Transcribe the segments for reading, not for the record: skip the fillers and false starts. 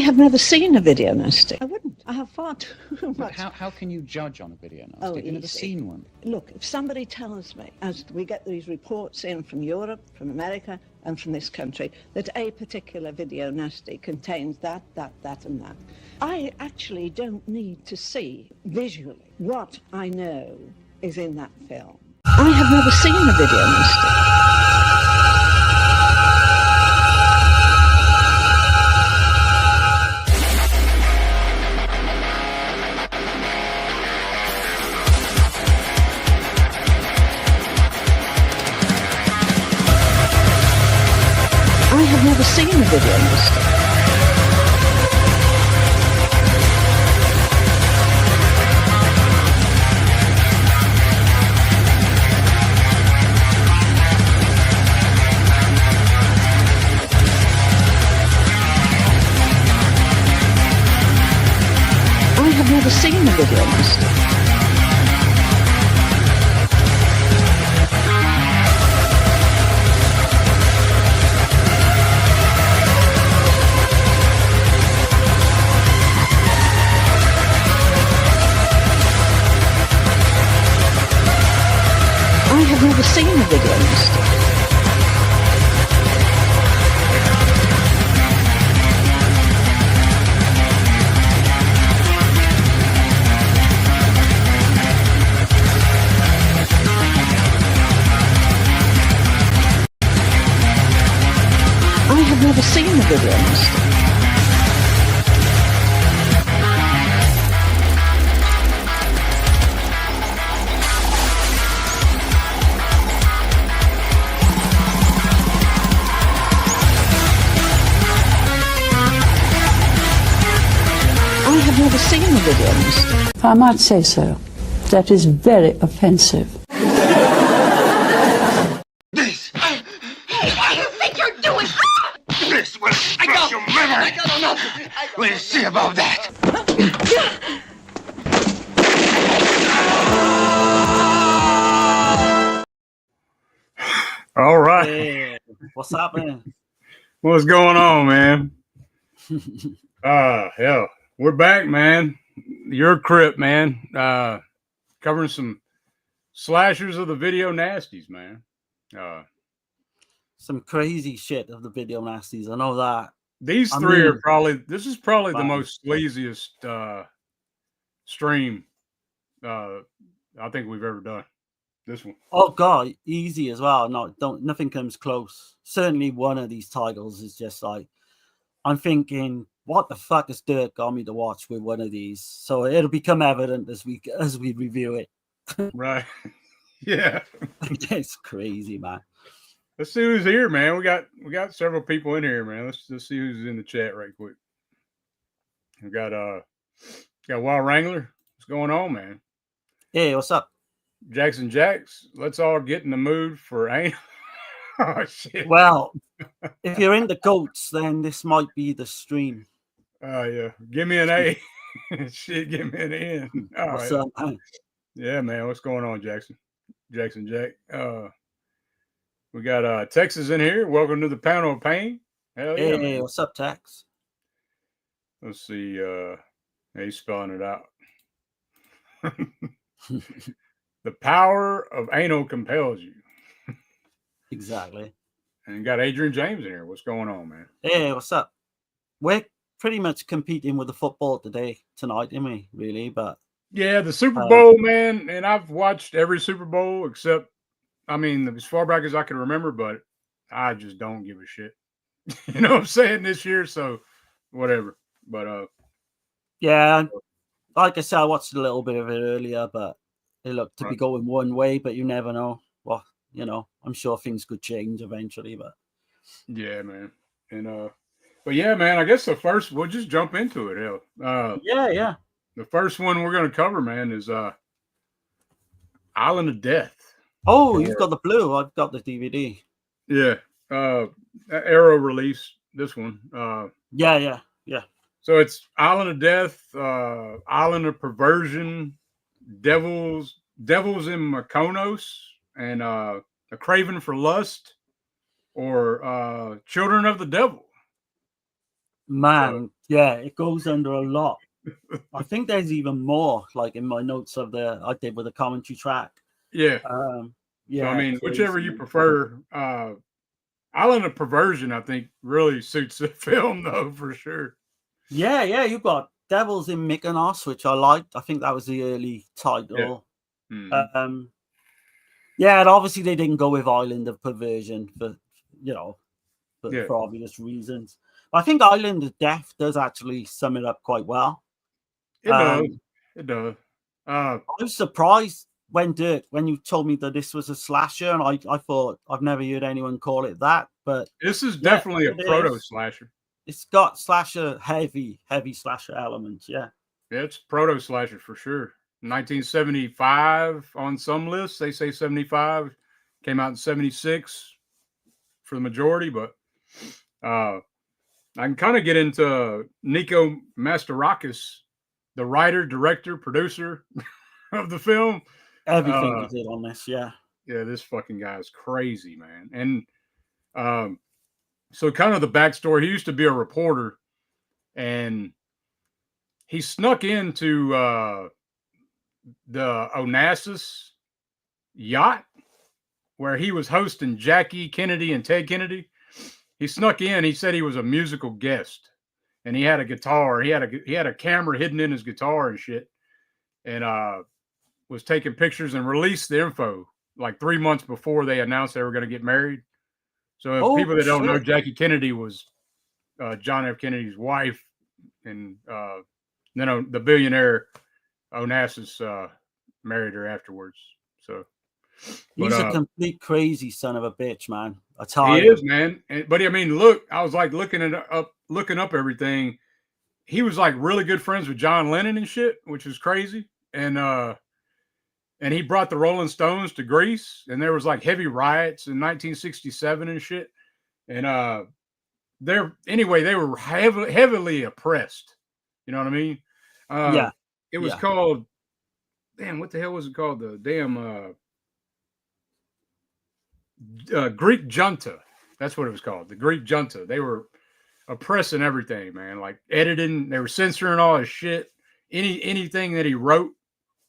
have never seen a video nasty. I wouldn't. I have far too much. How can you judge on a video nasty? Oh, You've never seen one. Look, if somebody tells me, as we get these reports in from Europe, from America, and from this country, that a particular video nasty contains that, and that, I actually don't need to see visually what I know is in that film. I have never seen a video nasty. I have never seen a video nasty. I have never seen a video nasty. I have never seen a video nasty. I have never seen a video nasty. I have never seen a video nasty. If I might say so, that is very offensive. This! What do you think you're doing? This will crush your liver! We'll see about that! All right. Hey, what's happening? What's going on, man? Hell, we're back, man. EuroCrypt, man. Covering some slashers of the video nasties, man. Some crazy shit of the video nasties. I know that. These three are probably, this is probably the most sleaziest stream I think we've ever done. This one. Oh god, easy as well. Nothing comes close. Certainly one of these titles is just like, I'm thinking, what the fuck has Dirk got me to watch with one of these? So it'll become evident as we review it. Right. Yeah. It's crazy, man. Let's see who's here, man. We got several people in here, man. Let's see who's in the chat right quick. We got Wild Wrangler. What's going on, man? Hey, what's up? Jackson Jacks. Let's all get in the mood for anal. Oh shit. Well, if you're into goats, then this might be the stream. Oh yeah. Give me an A. Shit, give me an N. All What's right. up, man? Yeah, man. What's going on, Jackson? Jackson Jack. We got Texas in here. Welcome to the panel of pain. Hell yeah. Hey, Man. what's up, Tex? Let's see. He's spelling it out. The power of anal compels you. Exactly. And got Adrian James in here. What's going on, man? Hey, what's up? We're pretty much competing with the football tonight, isn't we? Really, but yeah, the Super Bowl, man. And I've watched every Super Bowl except, I mean, as far back as I can remember, but I just don't give a shit. You know what I'm saying? This year, so whatever. But yeah, like I said, I watched a little bit of it earlier, but it looked to be going one way, but you never know. Well, you know, I'm sure things could change eventually, but yeah, man. And but yeah, man, I guess we'll just jump into it. Hell. Yeah. The first one we're gonna cover, man, is Island of Death. Oh, you've got the blue. I've got the DVD. Yeah. Arrow release this one. Yeah. So it's Island of Death, Island of Perversion, Devils in Mykonos, and A Craven for Lust, or Children of the Devil. Man, yeah, it goes under a lot. I think there's even more, like in my notes of I did with a commentary track. Yeah. Yeah. So, I mean, crazy. whichever you prefer. Island of Perversion, I think, really suits the film, though, for sure. Yeah, you got Devils in Mykonos, which I liked. I think that was the early title. Yeah. Mm-hmm. Yeah, and obviously they didn't go with Island of Perversion for for obvious reasons. But I think Island of Death does actually sum it up quite well. It does. It does. I was surprised when you told me that this was a slasher, and I thought I've never heard anyone call it that. But this is definitely a proto slasher. It's got slasher heavy slasher elements. Yeah, it's proto slasher for sure. 1975 on some lists, they say 75. Came out in 76 for the majority, but I can kind of get into Nico Mastorakis, the writer, director, producer of the film. Everything he did on this, yeah. Yeah, this fucking guy is crazy, man. And so kind of the backstory, he used to be a reporter, and he snuck into the Onassis yacht where he was hosting Jackie Kennedy and Ted Kennedy. He snuck in. He said he was a musical guest, and he had a guitar. He had a camera hidden in his guitar and shit, and was taking pictures and released the info like 3 months before they announced they were going to get married. So people that don't know, Jackie Kennedy was John F. Kennedy's wife, and then the billionaire Onassis married her afterwards. So he's a complete crazy son of a bitch, man. He is, man. But I mean, look, I was like looking up everything. He was like really good friends with John Lennon and shit, which is crazy. And he brought the Rolling Stones to Greece, and there was like heavy riots in 1967 and shit. And they were heavily oppressed. You know what I mean? Yeah. It was called, damn, what the hell was it called? The damn Greek junta. That's what it was called. The Greek junta. They were oppressing everything, man. Like editing, they were censoring all his shit. Anything that he wrote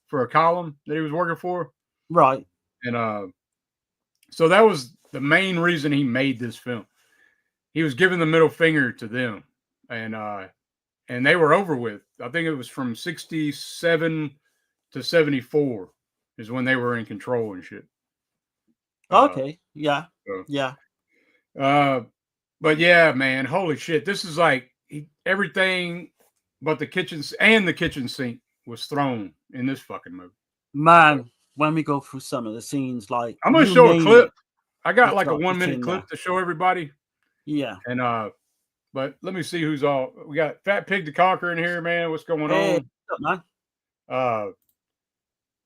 for a column that he was working for. Right. And so that was the main reason he made this film. He was giving the middle finger to them. And they were over with. I think it was from 67 to 74 is when they were in control and shit. Okay. Yeah. Yeah. But yeah, man, holy shit. This is like everything but the kitchen sink was thrown in this fucking movie. Man, when we go through some of the scenes, like I'm gonna show a clip. I got like a 1 minute clip to show everybody. Yeah. And but let me see who's all. We got Fat Pig the Conqueror in here, man. What's going on? What's up, man?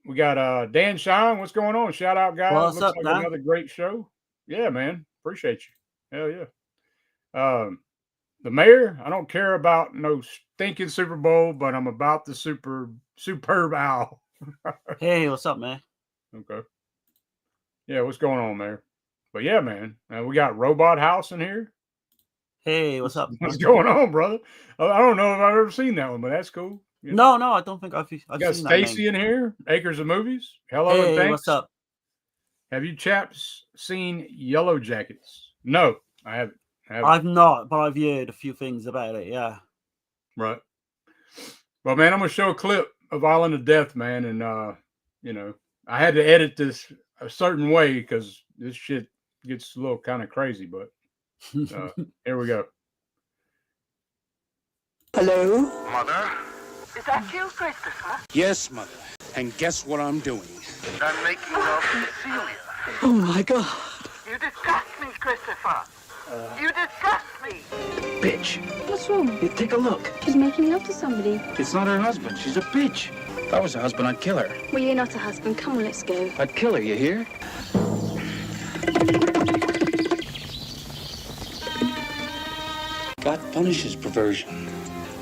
We got Dan Shine. What's going on? Shout out, guys. What's Looks up, like man? Another great show. Yeah, man. Appreciate you. Hell yeah. The mayor, I don't care about no stinking Super Bowl, but I'm about the superb owl. Hey, what's up, man? Okay. Yeah, what's going on, Mayor? But yeah, man. We got Robot House in here. Hey, what's up? What's going on, brother? I don't know if I've ever seen that one, but that's cool. You know? No, I don't think I've got seen Stacy that in here. Acres of Movies. Hello hey, and thanks. What's up? Have you chaps seen Yellow Jackets? No, I haven't. I've not, but I've heard a few things about it. Yeah. Right. Well, man, I'm gonna show a clip of Island of Death, man, and I had to edit this a certain way because this shit gets a little kind of crazy, but here we go. Hello? Mother? Is that you, Christopher? Yes, Mother. And guess what I'm doing? I'm making love to Celia. Oh, my God. You disgust me, Christopher. You disgust me. Bitch. What's wrong? You take a look. She's making love to somebody. It's not her husband. She's a bitch. If I was a husband, I'd kill her. Well, you're not a husband. Come on, let's go. I'd kill her, you hear? God punishes perversion.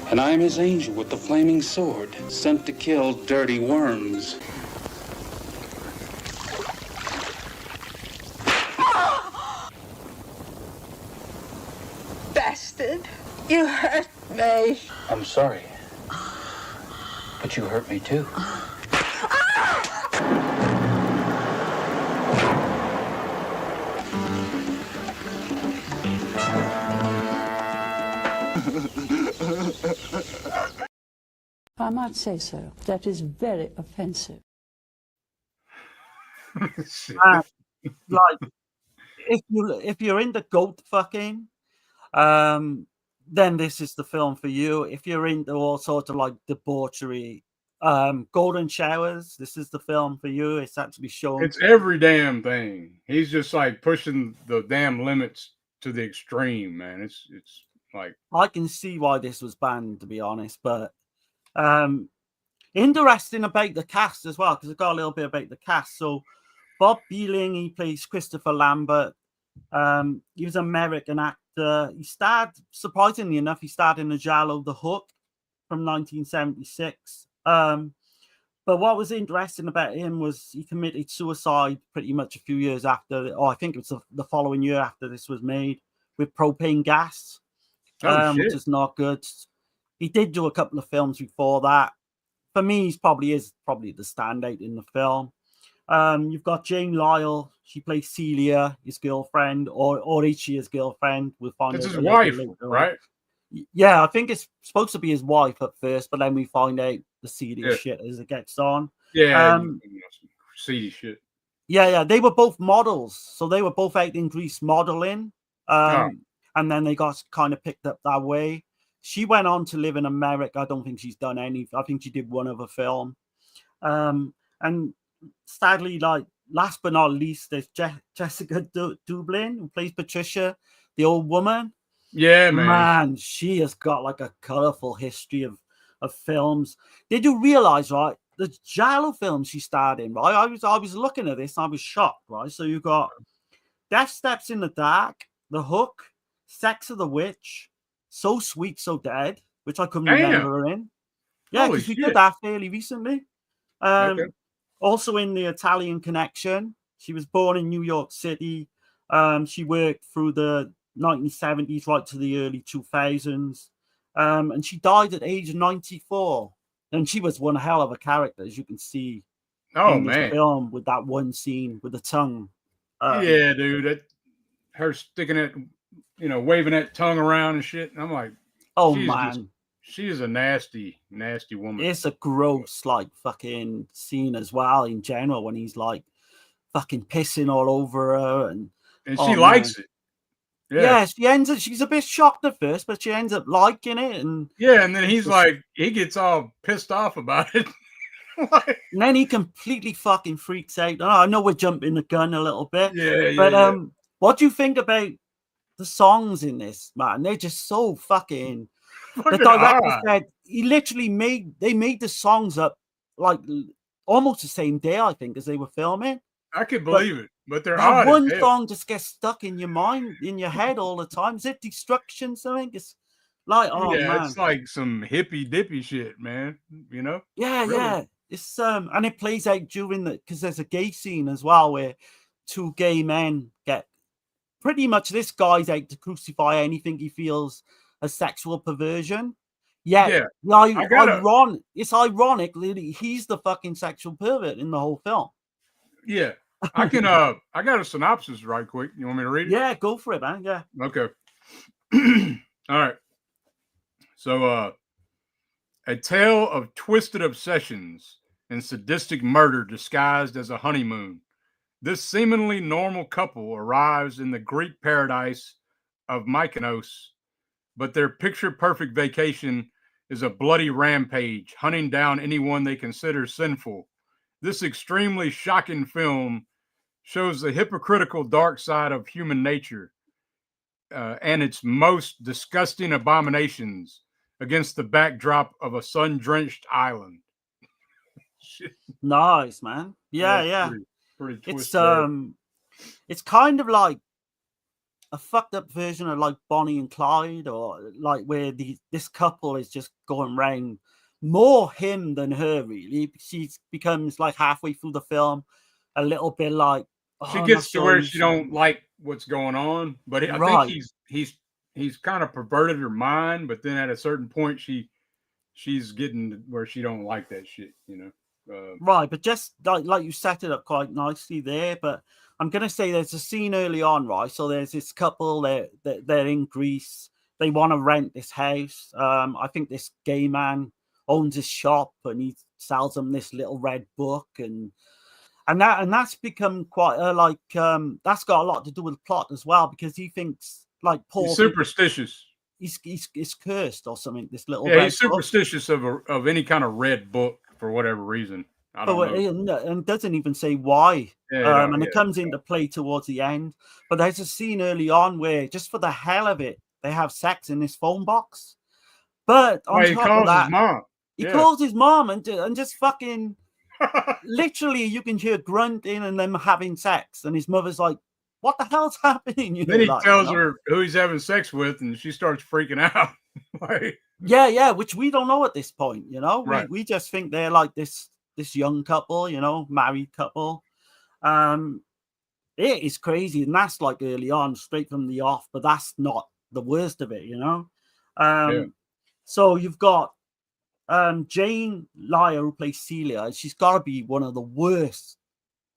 And I am his angel with the flaming sword, sent to kill dirty worms. Bastard. You hurt me. I'm sorry. But you hurt me too. I might say so. That is very offensive. Like, if you're into goat fucking, then this is the film for you. If you're into all sorts of like debauchery, golden showers, this is the film for you. It's actually shown. It's every damn thing. He's just like pushing the damn limits to the extreme, man. It's like, I can see why this was banned, to be honest, but interesting about the cast as well, because I got a little bit about the cast. So Bob Beeling, he plays Christopher Lambert. He was an American actor. He starred, surprisingly enough, he starred in the giallo The Hook from 1976. But what was interesting about him was he committed suicide pretty much a few years after, or I think it was the following year after this was made, with propane gas, which is not good. He did do a couple of films before that. For me, he's probably the standout in the film. You've got Jane Lyle. She plays Celia, his girlfriend, or is she his girlfriend? We'll find out. It's his wife, right? Yeah, I think it's supposed to be his wife at first, but then we find out the seedy shit as it gets on. Yeah, seedy shit. Yeah, they were both models, so they were both out in Greece modeling, and then they got kind of picked up that way. She went on to live in America. I don't think she's done any. I think she did one other film, and sadly, like last but not least, there's Jessica Dublin, who plays Patricia, the old woman. Yeah, man. She has got like a colorful history of films. Did you realize, right, the giallo films she starred in, right? I was looking at this and I was shocked, right? So you got Death Steps in the Dark, The Hook, Sex of the Witch, So Sweet, So Dead, which I couldn't remember her in. Yeah, because we did that fairly recently. Also in The Italian Connection. She was born in New York City. She worked through the 1970s right to the early 2000s. And she died at age 94. And she was one hell of a character, as you can see in this film, with that one scene with the tongue. Yeah, dude. Her sticking it, waving that tongue around and shit. And I'm like, oh, man. She is a nasty, nasty woman. It's a gross, like, fucking scene as well in general when he's, like, fucking pissing all over her. And she likes it. Yeah, she's a bit shocked at first, but she ends up liking it. And then he's like, he gets all pissed off about it. And then he completely fucking freaks out. I know we're jumping the gun a little bit. But what do you think about the songs in this, man? They're just so fucking the director said he literally made the songs up like almost the same day, I think, as they were filming. I could believe it, but they're odd. One song just gets stuck in your mind, in your head all the time. Is it Destruction? Something? It's like, man, it's like some hippy dippy shit, man. Yeah, really. Yeah. It's and it plays out during because there's a gay scene as well where two gay men get pretty much this guy's out to crucify anything he feels a sexual perversion. It's ironic. He's the fucking sexual pervert in the whole film. Yeah. I got a synopsis right quick. You want me to read it? Yeah, go for it, man. Yeah. Okay. All right. So, a tale of twisted obsessions and sadistic murder disguised as a honeymoon. This seemingly normal couple arrives in the Greek paradise of Mykonos, but their picture-perfect vacation is a bloody rampage, hunting down anyone they consider sinful. This extremely shocking film shows the hypocritical dark side of human nature and its most disgusting abominations against the backdrop of a sun-drenched island. Nice, man. Yeah. Pretty twisted. It's kind of like a fucked up version of like Bonnie and Clyde, or like where this couple is just going round more him than her, really. She becomes like halfway through the film a little bit like she gets to where she don't like what's going on, but I think he's he's kind of perverted her mind, but then at a certain point she's getting where she don't like that shit, you know. Right, but just like you set it up quite nicely there. But I'm gonna say there's a scene early on, right? So there's this couple, they're in Greece. They want to rent this house. I think this gay man owns his shop and he sells them this little red book, and that's become quite that's got a lot to do with the plot as well, because he thinks like Paul He's superstitious. He's cursed or something. This little he's superstitious of any kind of red book for whatever reason. I don't know. And doesn't even say why. And it comes into play play towards the end. But there's a scene early on where, just for the hell of it, they have sex in this phone box. But on he top calls of that, his mom. He calls his mom and just fucking literally you can hear grunting and them having sex. And his mother's like, what the hell's happening? Then he tells her who he's having sex with, and she starts freaking out. Like, yeah, which we don't know at this point, you know. Right. We just think they're like this young couple, you know, married couple. It is crazy, and that's like early on, straight from the off, but that's not the worst of it, you know. So you've got Jane Lyer, who plays Celia, and she's got to be one of the worst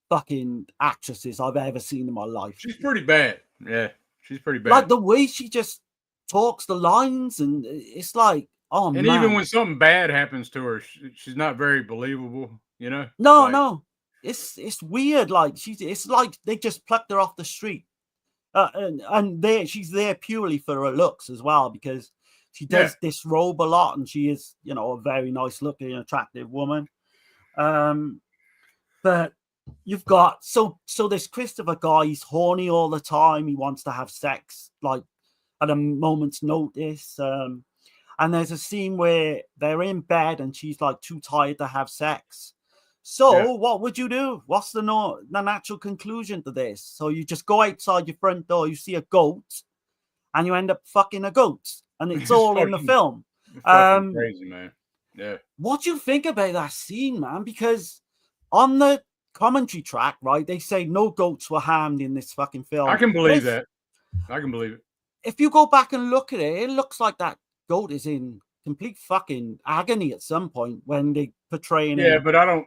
fucking actresses I've ever seen in my life. She's pretty bad. Yeah, she's pretty bad. Like the way she just talks the lines, and it's like, oh man. And even when something bad happens to her, she's not very believable, you know. No, it's weird. Like it's like they just plucked her off the street, and she's there purely for her looks as well, because she does disrobe a lot, and she is, you know, a very nice looking, attractive woman. But you've got so this Christopher guy, he's horny all the time. He wants to have sex like at a moment's notice. And there's a scene where they're in bed and she's like too tired to have sex. So what would you do? What's the natural conclusion to this? So you just go outside your front door, you see a goat, and you end up fucking a goat, and it's all in the film. Crazy, man. Yeah. What do you think about that scene, man? Because on the commentary track, right, they say no goats were harmed in this fucking film. I can believe that. I can believe it. If you go back and look at it, it looks like that goat is in complete fucking agony at some point when they portraying it. Yeah, but I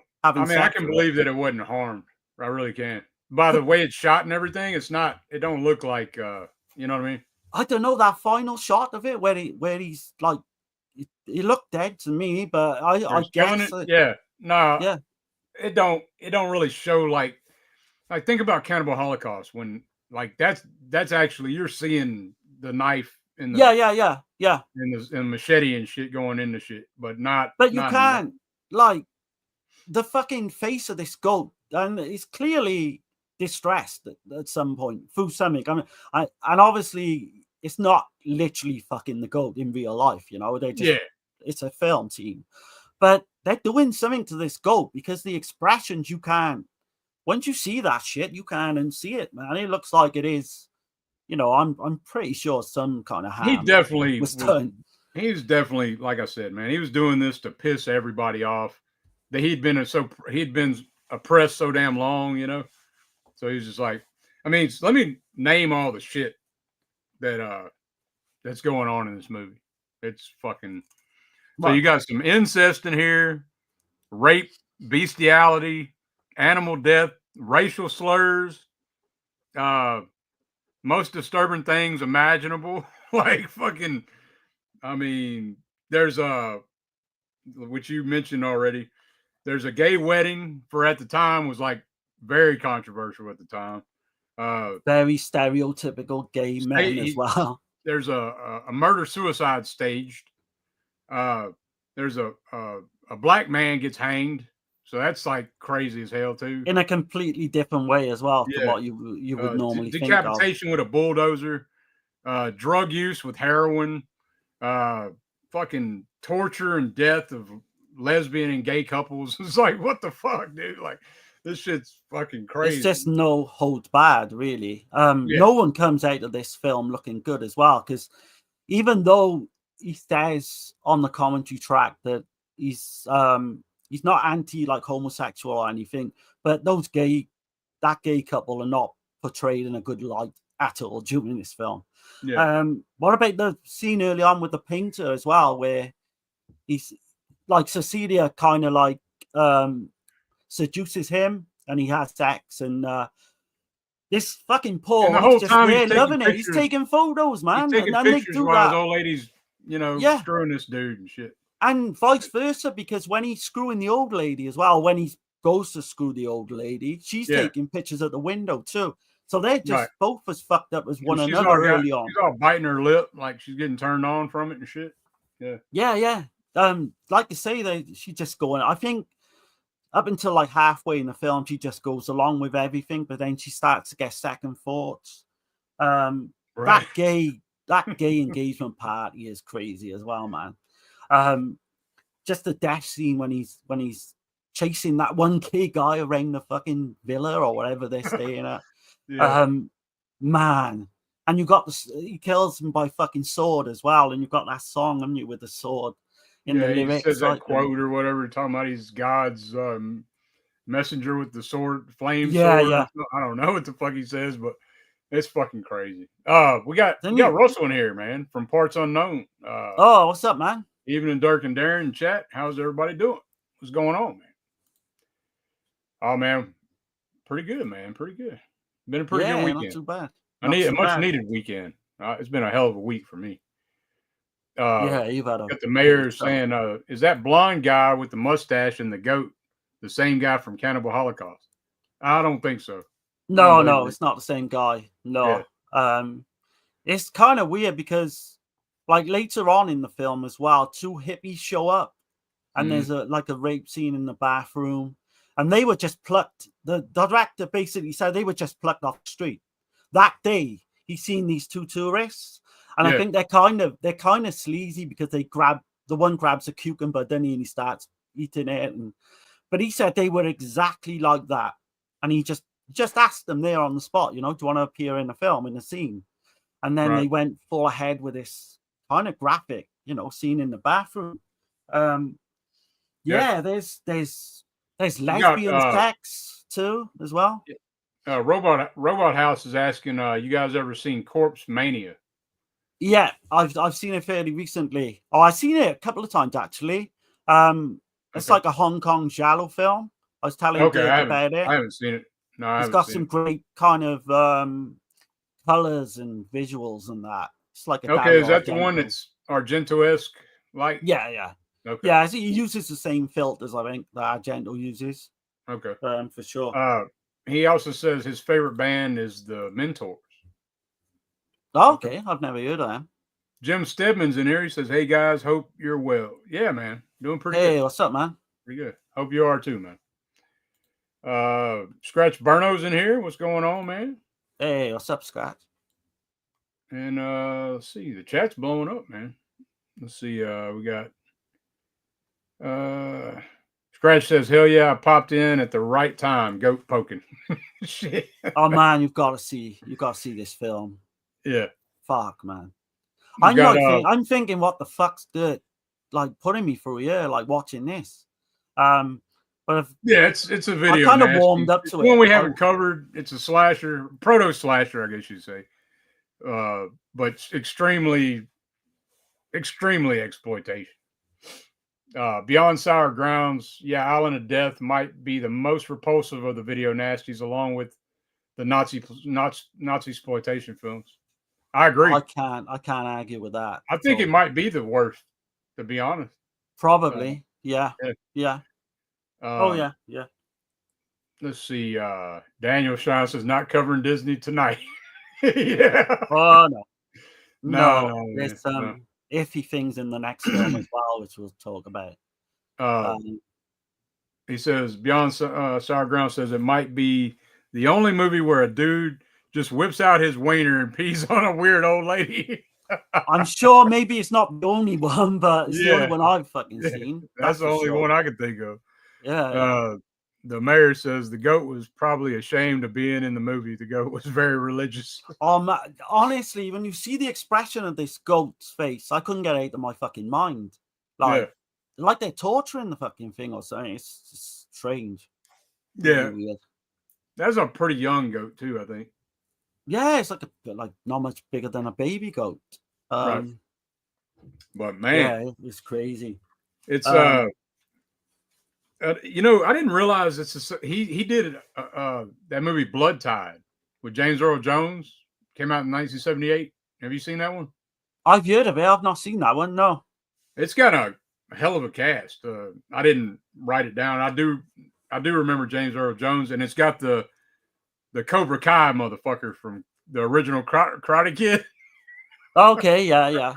can believe that it wasn't harmed. I really can. By the way it's shot and everything, it don't look like you know what I mean? I don't know, that final shot of it where he's like, he looked dead to me, but I guess it don't really show like think about Cannibal Holocaust, when like that's actually, you're seeing the knife in the in the machete and shit going into shit, but you can't like the fucking face of this goat, and it's clearly distressed at some point through something. I mean, and obviously it's not literally fucking the goat in real life, you know. They just it's a film team, but they're doing something to this goat, because the expressions, you can't, once you see that shit, you can't unsee it, man. It looks like it is, you know, I'm pretty sure some kind of harm he definitely was done. He was definitely, like I said, man, he was doing this to piss everybody off. That he'd been oppressed so damn long, you know. So he's just like, I mean, let me name all the shit that that's going on in this movie. It's fucking. So you got some incest in here, rape, bestiality, animal death, racial slurs, most disturbing things imaginable. Like fucking, I mean, there's which you mentioned already, there's a gay wedding for, at the time, was like very controversial at the time. Very stereotypical gay men as well. There's a murder-suicide staged. There's a black man gets hanged, so that's like crazy as hell too. In a completely different way as well to what you would normally think of. Decapitation with a bulldozer, drug use with heroin, fucking torture and death of lesbian and gay couples. It's like, what the fuck, dude? Like, this shit's fucking crazy. It's just no holds barred, really. No one comes out of this film looking good as well, because even though he says on the commentary track that he's not anti like homosexual or anything, but that gay couple are not portrayed in a good light at all during this film. Yeah. What about the scene early on with the painter as well, where he's like Cecilia kind of like seduces him and he has sex, and this fucking And Paul, the he's whole just time there he's taking loving it. pictures. He's taking photos, He's man, taking and they pictures do while his that. old lady's, Yeah. screwing this dude and shit. And vice versa, because when he's screwing the old lady as well, when he goes to screw the old lady, she's taking pictures at the window too. So they're just both as fucked up as one another early on. She's all biting her lip like she's getting turned on from it and shit. Yeah. Yeah. Like I say, she's just going. I think up until like halfway in the film, she just goes along with everything, but then she starts to get second thoughts. That gay engagement party is crazy as well, man. Just the death scene when he's chasing that one gay guy around the fucking villa or whatever they're staying at. Man. And you got he kills him by fucking sword as well, and you've got that song, haven't you, with the sword in the lyrics. He says that quote or whatever, talking about he's God's messenger with the sword, flame sword. Yeah. I don't know what the fuck he says, but it's fucking crazy. We got Russell in here, man, from Parts Unknown. What's up, man? Evening, Dirk and Darren in chat. How's everybody doing? What's going on, man? Oh, man, pretty good, man. Pretty good. Been a pretty good weekend. Not too bad. I need a much needed weekend. It's been a hell of a week for me. You've had got the mayor saying, is that blonde guy with the mustache and the goat the same guy from Cannibal Holocaust? I don't think so. No, it's not the same guy. No. Yeah. It's kind of weird because like later on in the film as well, two hippies show up and there's a rape scene in the bathroom, and they were just plucked. The director basically said they were just plucked off the street. That day, he's seen these two tourists, and I think they're kind of sleazy because the one grabs a cucumber, then he starts eating it, but he said they were exactly like that, and he just asked them there on the spot, do you want to appear in the film in the scene? And then they went full ahead with this kind of graphic, scene in the bathroom. There's lesbian sex too as well. Robot House is asking, you guys ever seen Corpse Mania? Yeah, I've seen it fairly recently. I've seen it a couple of times actually. It's like a Hong Kong giallo film. I was telling you about it. I haven't seen it. No, it's got some great kind of colors and visuals and that. It's like is that the one that's Argento-esque? Like yeah. Okay. Yeah, he uses the same filters I think that Argento uses. Okay. For sure. He also says his favorite band is the Mentors. Okay, I've never heard of them. Jim Stedman's in here. He says, "Hey guys, hope you're well." Yeah, man, doing pretty good. Hey, what's up, man? Pretty good. Hope you are too, man. Scratch Burno's in here. What's going on, man? Hey, what's up, Scratch? And let's see, the chat's blowing up, man. Let's see, we got Scratch says, "Hell yeah, I popped in at the right time." Goat poking. Shit. Oh man, you've got to see this film. Yeah. Fuck, man. I'm thinking, what the fuck's putting me through here, like watching this. But it's a video. I kind of warmed up to it. One we haven't covered. It's a slasher, proto slasher, I guess you'd say. But extremely exploitation. Beyond Sour Grounds, Island of Death might be the most repulsive of the video nasties, along with the Nazi exploitation films. I agree. I can't argue with that. I think it might be the worst, to be honest. Probably. Yeah. Yeah. Yeah. Let's see. Daniel Shine says, "Not covering Disney tonight." Yeah. Oh no. No. There's some iffy things in the next film as well, which we'll talk about. He says, Beyond Sour Ground says it might be the only movie where a dude just whips out his wiener and pees on a weird old lady. I'm sure maybe it's not the only one, but it's the only one I've fucking seen. That's the only one I can think of. Yeah. The mayor says the goat was probably ashamed of being in the movie. The goat was very religious. Honestly, when you see the expression of this goat's face, I couldn't get it out of my fucking mind. Like they're torturing the fucking thing or something. It's just strange. Yeah. That's a pretty young goat too, I think. Yeah, it's like not much bigger than a baby goat. Right. But man, yeah, it's crazy. it's you know, I didn't realize he did that movie Blood Tide with James Earl Jones, came out in 1978. Have you seen that one? I've heard of it. I've not seen that one. No. It's got a hell of a cast. I didn't write it down. I do remember James Earl Jones, and it's got the Cobra Kai motherfucker from the original Karate Kid. Okay, yeah.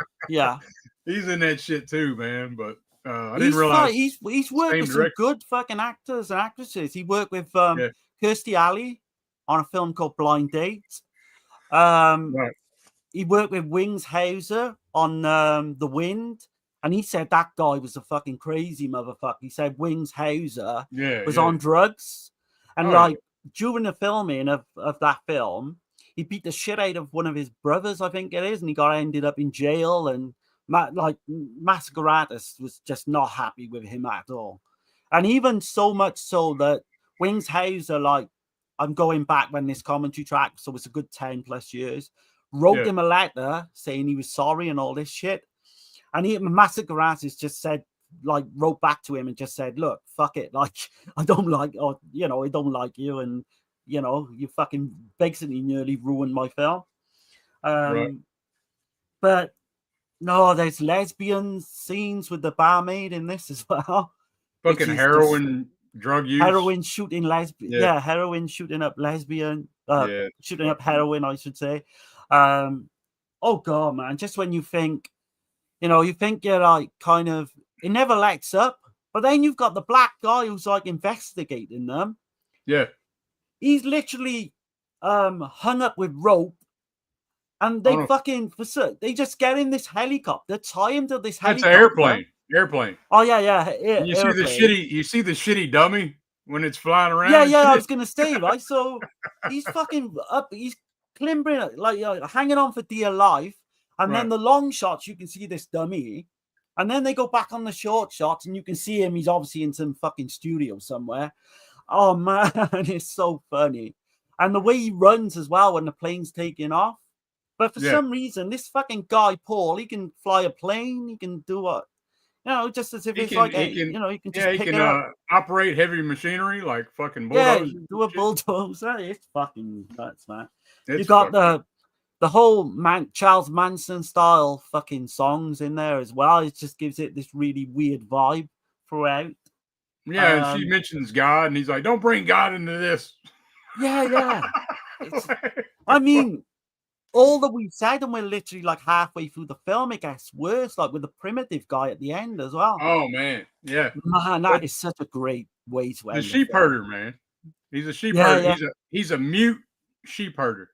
He's in that shit too, man. But I didn't realize he's worked with some good fucking actors and actresses. He worked with Kirstie Alley on a film called Blind Date. Right. He worked with Wings Hauser on The Wind, and he said that guy was a fucking crazy motherfucker. He said Wings Hauser was on drugs, and during the filming of that film, he beat the shit out of one of his brothers, I think it is, and he ended up in jail. And Mascaradis was just not happy with him at all, and even so much so that Wings Hauser, like, I'm going back when this commentary track, so it's a good 10 plus years, wrote him a letter saying he was sorry and all this shit. And Mascaradis just said, like, wrote back to him and just said, look, fuck it. Like, I don't like you. And, you fucking basically nearly ruined my film. But no, there's lesbian scenes with the barmaid in this as well. Fucking heroin, drug use. Heroin shooting lesbian. Yeah, heroin shooting up lesbian. Shooting up heroin, I should say. Oh, God, man. Just when you think, you think you're like kind of, it never lets up. But then you've got the black guy who's like investigating them. Yeah. He's literally hung up with rope. And they they just get in this helicopter, tie him to this helicopter. That's an airplane. Oh, yeah. You see the shitty dummy when it's flying around? Yeah, I was going to say, right? So he's fucking up, he's climbering, like hanging on for dear life. And then the long shots, you can see this dummy. And then they go back on the short shots and you can see him. He's obviously in some fucking studio somewhere. Oh, man, it's so funny. And the way he runs as well when the plane's taking off. But for some reason, this fucking guy, Paul, he can fly a plane. He can do what? Just as if he can just pick it up. Operate heavy machinery like fucking bulldozers. Yeah, do a bulldozer. It's fucking nuts, man. You got the whole Charles Manson style fucking songs in there as well. It just gives it this really weird vibe throughout. Yeah, and she mentions God, and he's like, "Don't bring God into this." Yeah. I mean, all that we've said, and we're literally like halfway through the film, it gets worse, like with the primitive guy at the end as well. Oh, man. Yeah. Man, that is such a great way to end the sheep herder, man. He's a sheep herder. Yeah. He's a mute sheep herder.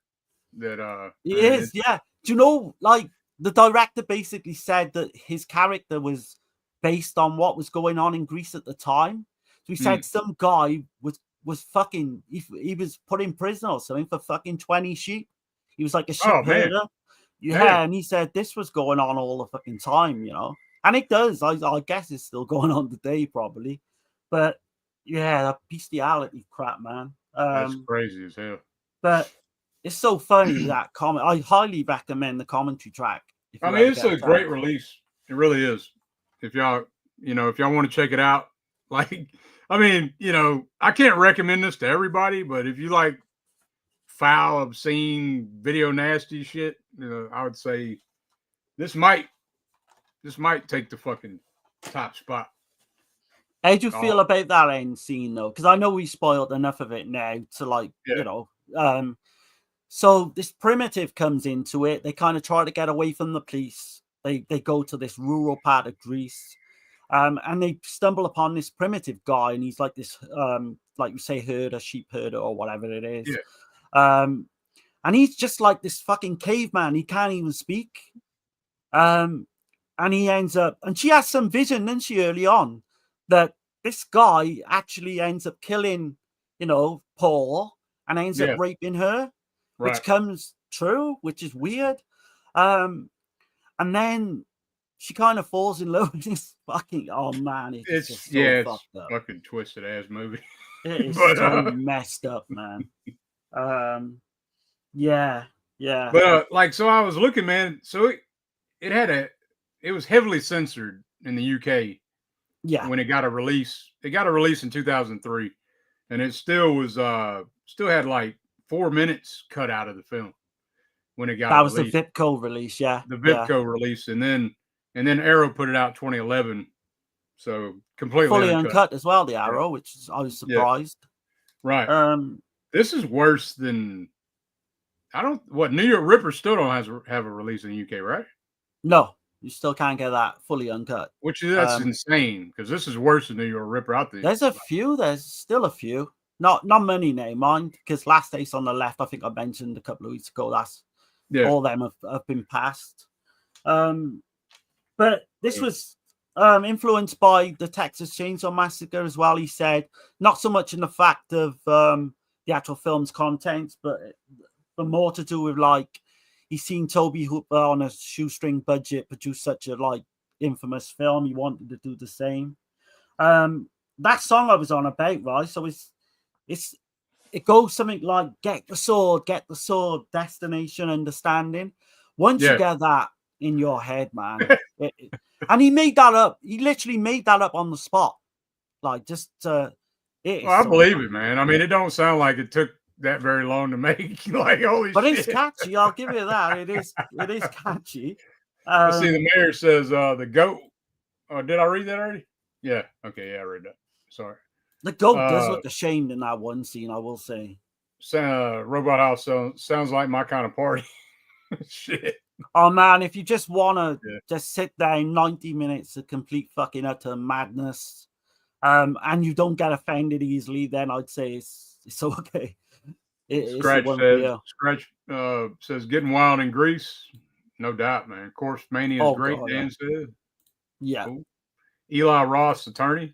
He is, yeah. Do you know, like, the director basically said that his character was based on what was going on in Greece at the time. So he said some guy was fucking, he was put in prison or something for fucking 20 sheep. He was like a sheep herder. Yeah, and he said this was going on all the fucking time, And it does. I guess it's still going on today, probably. But yeah, that bestiality crap, man. That's crazy as hell. But it's so funny, that comment. I highly recommend the commentary track. I mean, it's a great release. It really is. If y'all want to check it out, like, I mean, I can't recommend this to everybody, but if you like foul, obscene, video nasty shit, I would say this might take the fucking top spot. How do you feel about that end scene though? Because I know we spoiled enough of it now to so this primitive comes into it. They kind of try to get away from the police. They go to this rural part of Greece, and they stumble upon this primitive guy, and he's like this, like you say, sheep herder, or whatever it is. Yeah. And he's just like this fucking caveman. He can't even speak. And he ends up, and she has some vision, doesn't she, early on, that this guy actually ends up killing, Paul, and ends up raping her. Right. Which comes true, which is weird. And then she kind of falls in love with this fucking, oh man, it's just so fucked up. Fucking twisted ass movie. It is so messed up, man. Yeah, yeah. But like, so I was looking, man. So it was heavily censored in the UK Yeah. when it got a release. It got a release in 2003, and it still was still had like 4 minutes cut out of the film when it got That was the released. VIPCO release, yeah. The Yeah. VIPCO release, and then Arrow put it out 2011. So completely Fully uncut as well, the Yeah. Arrow, which I was surprised. Right. This is worse than New York Ripper still don't have a release in the UK, right? No, you still can't get that fully uncut. Which that's insane because this is worse than New York Ripper, I think. There's still a few. Not many name mind, because Last Ace on the Left, I think I mentioned a couple of weeks ago, that's all them have been passed. But this was influenced by the Texas Chainsaw Massacre as well, he said. Not so much in the fact of the actual film's contents, but more to do with like he's seen Toby Hooper on a shoestring budget produce such a like infamous film. He wanted to do the same. That song I was on about, right? So it goes something like get the sword, destination, understanding. Once you get that in your head, man, and he made that up. He literally made that up on the spot. Like just I believe it, man. I mean, it don't sound like it took that very long to make. Like, holy but shit. It's catchy. I'll give you that. It is catchy. Let's see, the mayor says the goat. Did I read that already? Yeah. Okay. Yeah, I read that. Sorry. The goat does look ashamed in that one scene, I will say. Robot House sounds like my kind of party. Shit. Oh man, if you just wanna just sit down 90 minutes of complete fucking utter madness, and you don't get offended easily, then I'd say it's okay. Scratch says getting wild in Greece. No doubt, man. Of course, Mania is great, Dan said. Yeah. Cool. Eli Ross, attorney.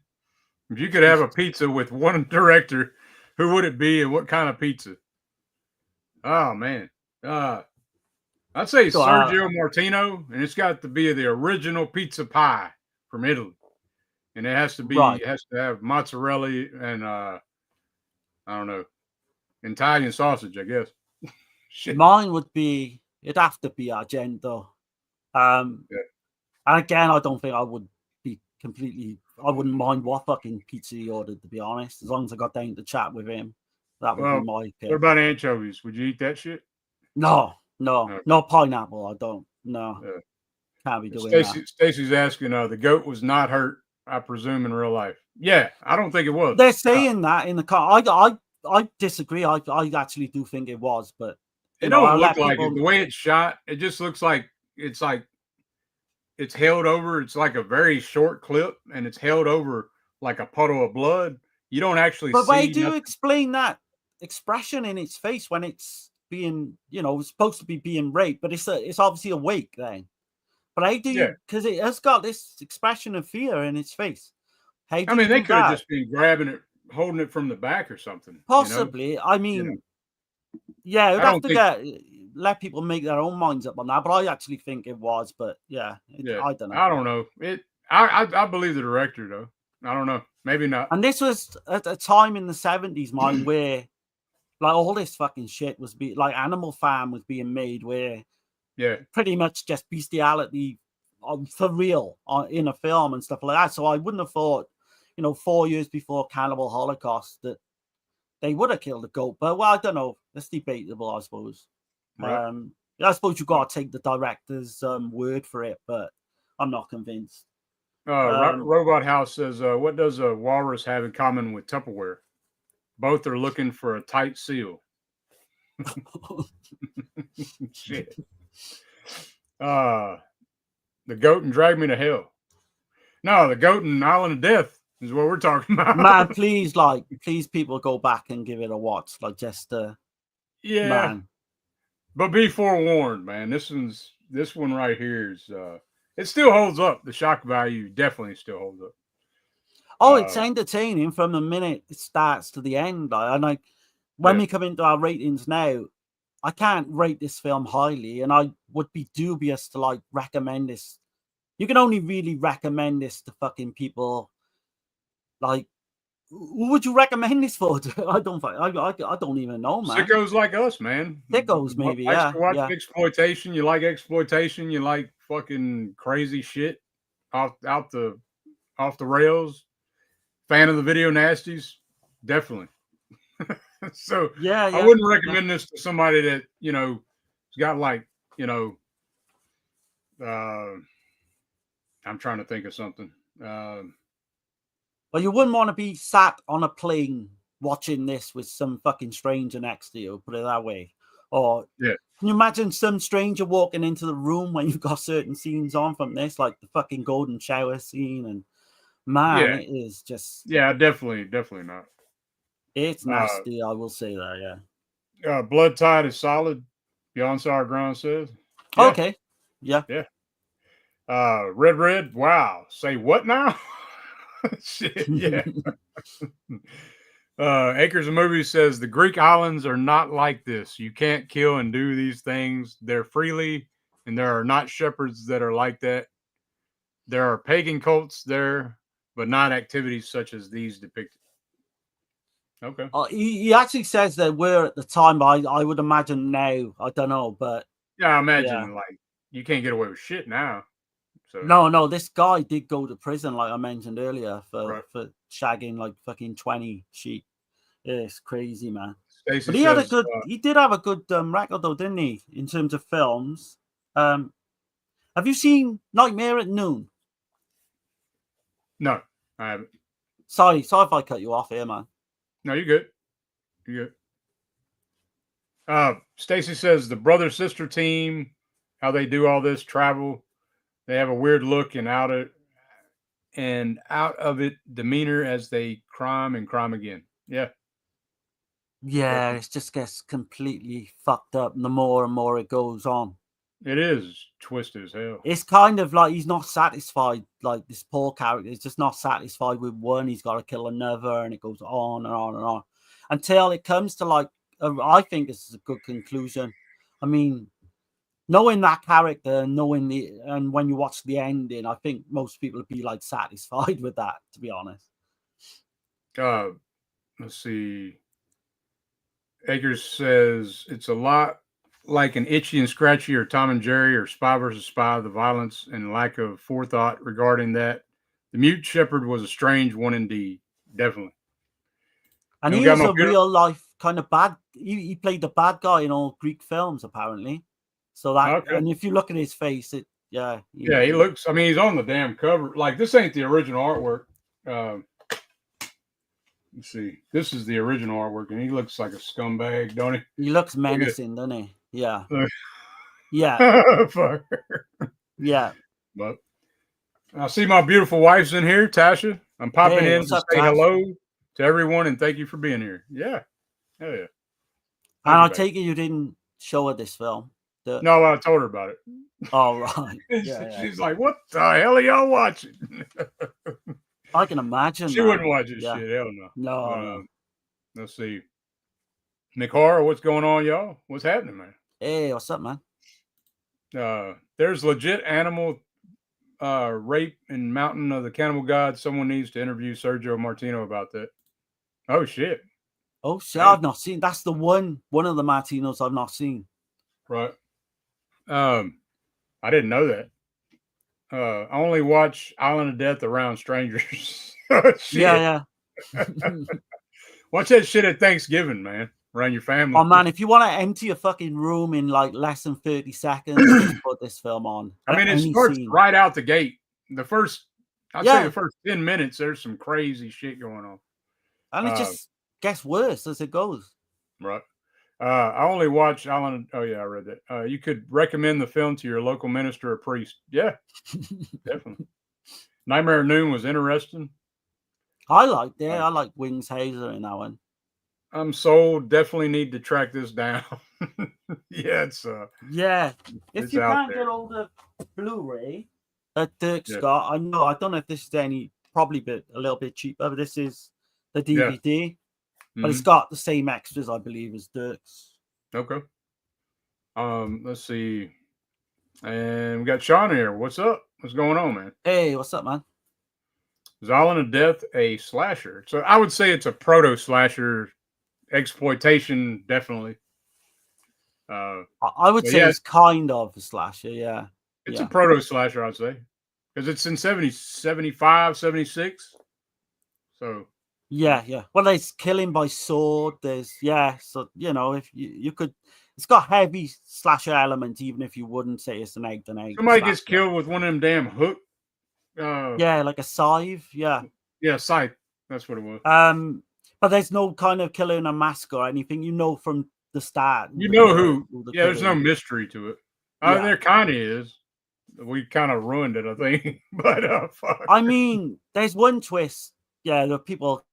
If you could have a pizza with one director, who would it be and what kind of pizza? Oh, man. I'd say Sergio Martino, and it's got to be the original pizza pie from Italy. And it has to be, it has to have mozzarella and, I don't know, Italian sausage, I guess. Mine would be, it'd have to be Argento. And again, I don't think I would be completely, I wouldn't mind what fucking pizza he ordered, to be honest, as long as I got down to chat with him. That would be my pick. What about anchovies? Would you eat that shit? No, pineapple. I don't. No, can't be doing that. Stacy's asking, the goat was not hurt, I presume, in real life. Yeah, I don't think it was. They're saying that in the car. I disagree. I actually do think it was, but it don't look like it. The way it's shot, it just looks like it's held over. It's like a very short clip, and it's held over like a puddle of blood. You don't actually see. But why do you explain that expression in its face when it's being, it's supposed to be being raped, but it's obviously awake then. But how do you? Because it has got this expression of fear in its face. They could have just been grabbing it, holding it from the back or something. Possibly. I mean, you'd have to let people make their own minds up on that. But I actually think it was. But I don't know. I don't know. I believe the director though. I don't know. Maybe not. And this was at a time in the 70s, man, where like all this fucking shit was like Animal Farm was being made, where pretty much just bestiality for real in a film and stuff like that. So I wouldn't have thought, 4 years before Cannibal Holocaust, that they would have killed a goat. But I don't know. That's debatable, I suppose. Right. I suppose you've got to take the director's word for it, but I'm not convinced. Robot House says, what does a walrus have in common with Tupperware? Both are looking for a tight seal. Shit. The goat and Drag Me to Hell. No, the goat and Island of Death is what we're talking about. Man, please, people go back and give it a watch. Like, just, man. But be forewarned, man. This one right here is, it still holds up. The shock value definitely still holds up. Oh, it's entertaining from the minute it starts to the end. When we come into our ratings now, I can't rate this film highly, and I would be dubious to recommend this. You can only really recommend this to fucking people who would you recommend this for? I don't even know, man. Sickos like us, man. Sickos, maybe, Likes yeah. to watch yeah. exploitation. You like exploitation. You like fucking crazy shit off the rails. Fan of the video nasties, definitely. So Yeah, I wouldn't recommend this to somebody that has got like I'm trying to think of something. Well, you wouldn't want to be sat on a plane watching this with some fucking stranger next to you, put it that way. Or Yeah. Can you imagine some stranger walking into the room when you've got certain scenes on from this, like the fucking golden shower scene? And man, Yeah. it is just definitely not. It's nasty, I will say that. Yeah. Blood Tide is solid. Beyond Sour Ground says. Yeah. Okay. Yeah. Red. Wow. Say what now? Shit. Yeah. Acres of Movies says the Greek islands are not like this. You can't kill and do these things there freely, and there are not shepherds that are like that. There are pagan cults there, but not activities such as these depicted. Okay. He actually says that we're at the time, but I would imagine now. I don't know, but I imagine like you can't get away with shit now. So no, this guy did go to prison, like I mentioned earlier, for shagging like fucking 20 sheep. It's crazy, man. Stacey But he did have a good record though, didn't he? In terms of films. Have you seen Nightmare at Noon? No, I haven't. Sorry if I cut you off here, man. No, you're good. You're good. Stacey says the brother-sister team, how they do all this travel, they have a weird look and out of it demeanor as they crime again. Yeah. Yeah, it just gets completely fucked up the more and more it goes on. It is twisted as hell. It's kind of like he's not satisfied, like this poor character is just not satisfied with one. He's got to kill another, and it goes on and on and on until it comes to like, I think this is a good conclusion. I mean, knowing that character, and when you watch the ending, I think most people would be like satisfied with that, to be honest. Let's see. Akers says it's a lot like an Itchy and Scratchy or Tom and Jerry or Spy versus Spy, the violence and lack of forethought regarding that. The mute shepherd was a strange one indeed. Definitely. And he is a real life kind of bad. He played the bad guy in all Greek films, apparently. So that, and if you look at his face, he looks, I mean, he's on the damn cover. Like, this ain't the original artwork. Let's see. This is the original artwork, and he looks like a scumbag, don't he? He looks menacing, doesn't he? Yeah. Yeah. Yeah. But I see my beautiful wife's in here, Tasha. I'm popping in to say hello to everyone and thank you for being here. Yeah. Hell yeah. And I take it you didn't show her this film. No, I told her about it. Oh, right. She's like, what the hell are y'all watching? I can imagine. She wouldn't watch this shit. Hell no. No. Let's see. Nick Horror, what's going on, y'all? What's happening, man? Hey, what's up, man? There's legit animal rape in Mountain of the Cannibal God. Someone needs to interview Sergio Martino about that. Oh, shit. Oh, shit. I've not seen. That's the one of the Martinos I've not seen. Right. I didn't know that. I only watch Island of Death around strangers. Yeah. Watch that shit at Thanksgiving, man. Around your family. Oh, man, if you want to empty a fucking room in like less than 30 seconds, just put this film on. I mean, it starts right out the gate. I'd say the first 10 minutes, there's some crazy shit going on. And it just gets worse as it goes. Right. I only watch Island. Oh, yeah, I read that. You could recommend the film to your local minister or priest. Yeah, definitely. Nightmare at Noon was interesting. I liked it. I like Wings Hazer in that one. I'm sold. Definitely need to track this down. Yeah, it's If you can't get all the Blu-ray that Dirk's got, I don't know if this is probably a little bit cheaper, but this is the DVD. But it's got the same extras, I believe, as Dirk's. Okay. Let's see. And we got Sean here. What's up? What's going on, man? Hey, what's up, man? Is Island of Death a slasher? So I would say it's a proto slasher, exploitation, definitely. I would say yeah, it's kind of a slasher. Yeah. it's Yeah. a proto slasher, I'd say, because it's in 70, 75, 76. So Yeah. Well, there's killing by sword. There's so if you could, it's got heavy slasher elements, even if you wouldn't say it's an egg. somebody gets killed with one of them damn hook. Yeah, like a scythe. Yeah. Yeah, scythe. That's what it was. But there's no kind of killer in a mask or anything. From the start. You know who? Yeah, there's no mystery to it. There kind of is. We kind of ruined it, I think. But fuck. I mean, there's one twist. Yeah, the people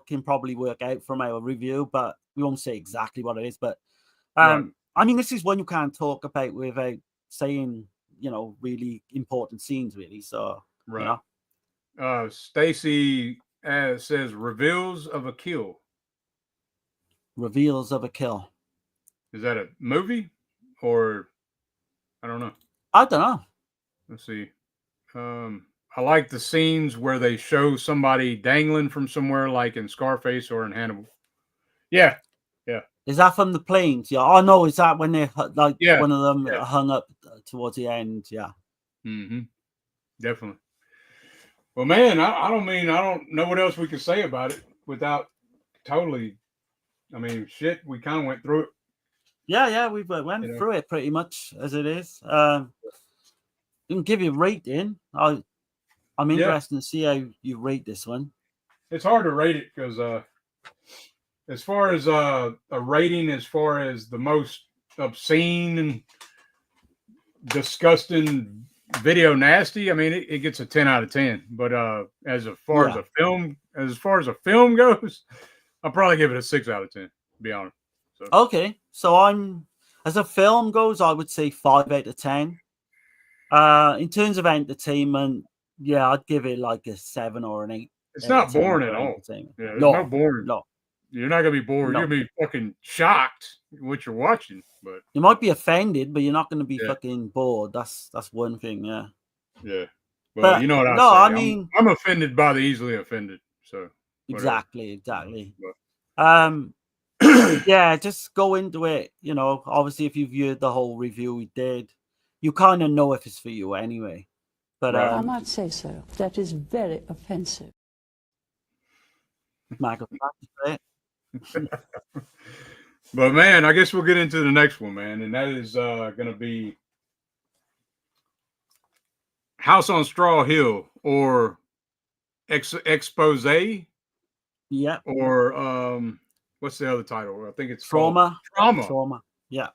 can probably work out from our review, but we won't say exactly what it is. But I mean, this is one you can't talk about without saying, really important scenes, really. So right. Stacy says reveals of a kill. Reveals of a kill. Is that a movie or I don't know? I don't know. Let's see. I like the scenes where they show somebody dangling from somewhere, like in Scarface or in Hannibal. Yeah. Is that from the planes? Yeah. Oh no, is that when they one of them hung up towards the end? Yeah. Mm-hmm. Definitely. Well, man, I don't know what else we can say about it without totally. I mean, shit, we kind of went through it. Yeah, we went through it pretty much as it is. You can give you a rating. I'm interested to see how you rate this one. It's hard to rate it because as far as a rating, as far as the most obscene and disgusting video nasty, I mean it gets a 10 out of 10. But as far as a film goes, I'll probably give it a 6 out of 10, to be honest. So. Okay, so as a film goes, I would say 5 out of 10. In terms of entertainment, I'd give it like a 7 or an 8. It's not boring at all. Yeah, there's no boring. No. You're not gonna be bored. No. You're gonna be fucking shocked what you're watching. But you might be offended, but you're not gonna be fucking bored. That's one thing. Yeah. Yeah. Well, but, you know what I say. I mean, I'm offended by the easily offended. So exactly. Just go into it. Obviously, if you viewed the whole review we did, you kind of know if it's for you anyway. But I might say so. That is very offensive. Michael, but man, I guess we'll get into the next one, man, and that is going to be House on Straw Hill or Expose. Yeah. Or what's the other title? I think it's Trauma. Yeah.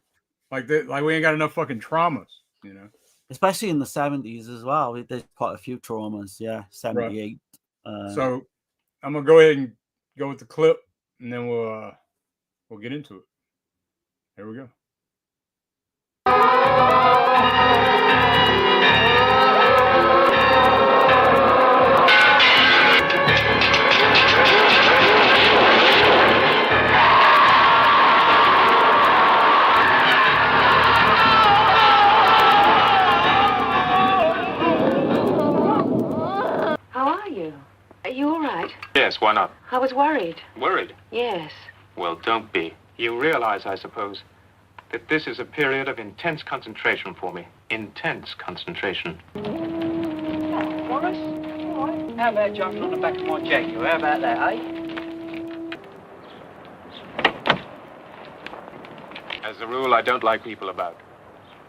Like that. Like we ain't got enough fucking traumas, Especially in the 70s as well. There's quite a few traumas. Yeah, 78. Right. So I'm gonna go ahead and go with the clip, and then we'll get into it. Here we go. Are you all right? Yes, why not? I was worried. Worried? Yes. Well, don't be. You realize, I suppose, that this is a period of intense concentration for me. Intense concentration. Morris? How about jumping on the back of my Jaguar? How about that, eh? As a rule, I don't like people about.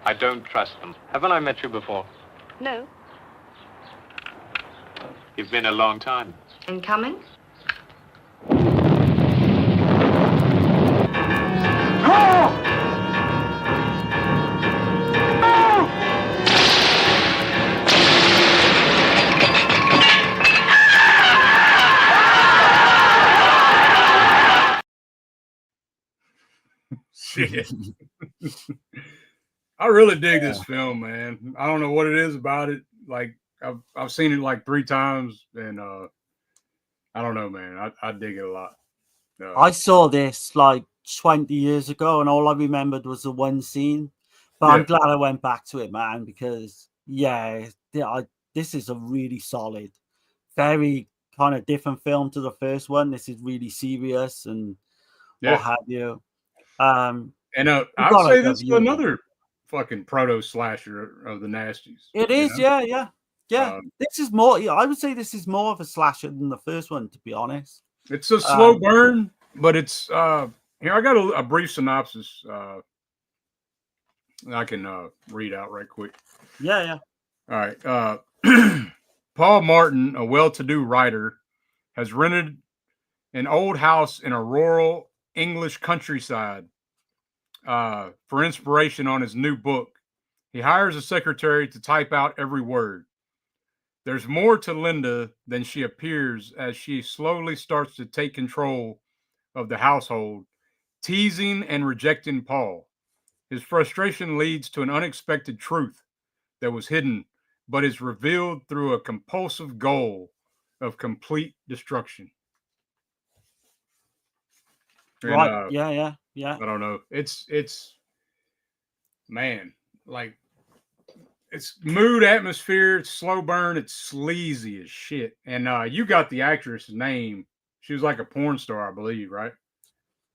I don't trust them. Haven't I met you before? No. You've been a long time. And coming? Shit. I really dig this film, man. I don't know what it is about it. Like I've seen it like 3 times, and I don't know, man. I dig it a lot. I saw this like 20 years ago, and all I remembered was the one scene. But I'm glad I went back to it, man, because this is a really solid, very kind of different film to the first one. This is really serious and what have you. And I would say this is another fucking proto slasher of the Nasties. It is, yeah. This is more. I would say this is more of a slasher than the first one, to be honest. It's a slow burn, but it's here. I got a brief synopsis. I can read out right quick. Yeah. All right. Paul Martin, a well-to-do writer, has rented an old house in a rural English countryside for inspiration on his new book. He hires a secretary to type out every word. There's more to Linda than she appears as she slowly starts to take control of the household, teasing and rejecting Paul. His frustration leads to an unexpected truth that was hidden, but is revealed through a compulsive goal of complete destruction. Right. And, yeah. I don't know. It's man, like it's mood, atmosphere, it's slow burn, it's sleazy as shit. And you got the actress name. She was like a porn star, I believe, right?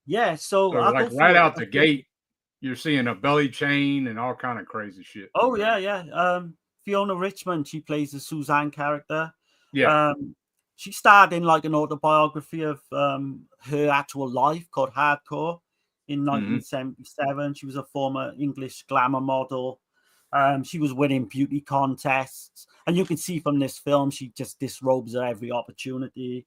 Yeah. So like right out the gate, you're seeing a belly chain and all kind of crazy shit. Oh yeah. Fiona Richmond, she plays the Suzanne character. Yeah. She starred in like an autobiography of her actual life called Hardcore in 1977. She was a former English glamour model. She was winning beauty contests, and you can see from this film she just disrobes at every opportunity.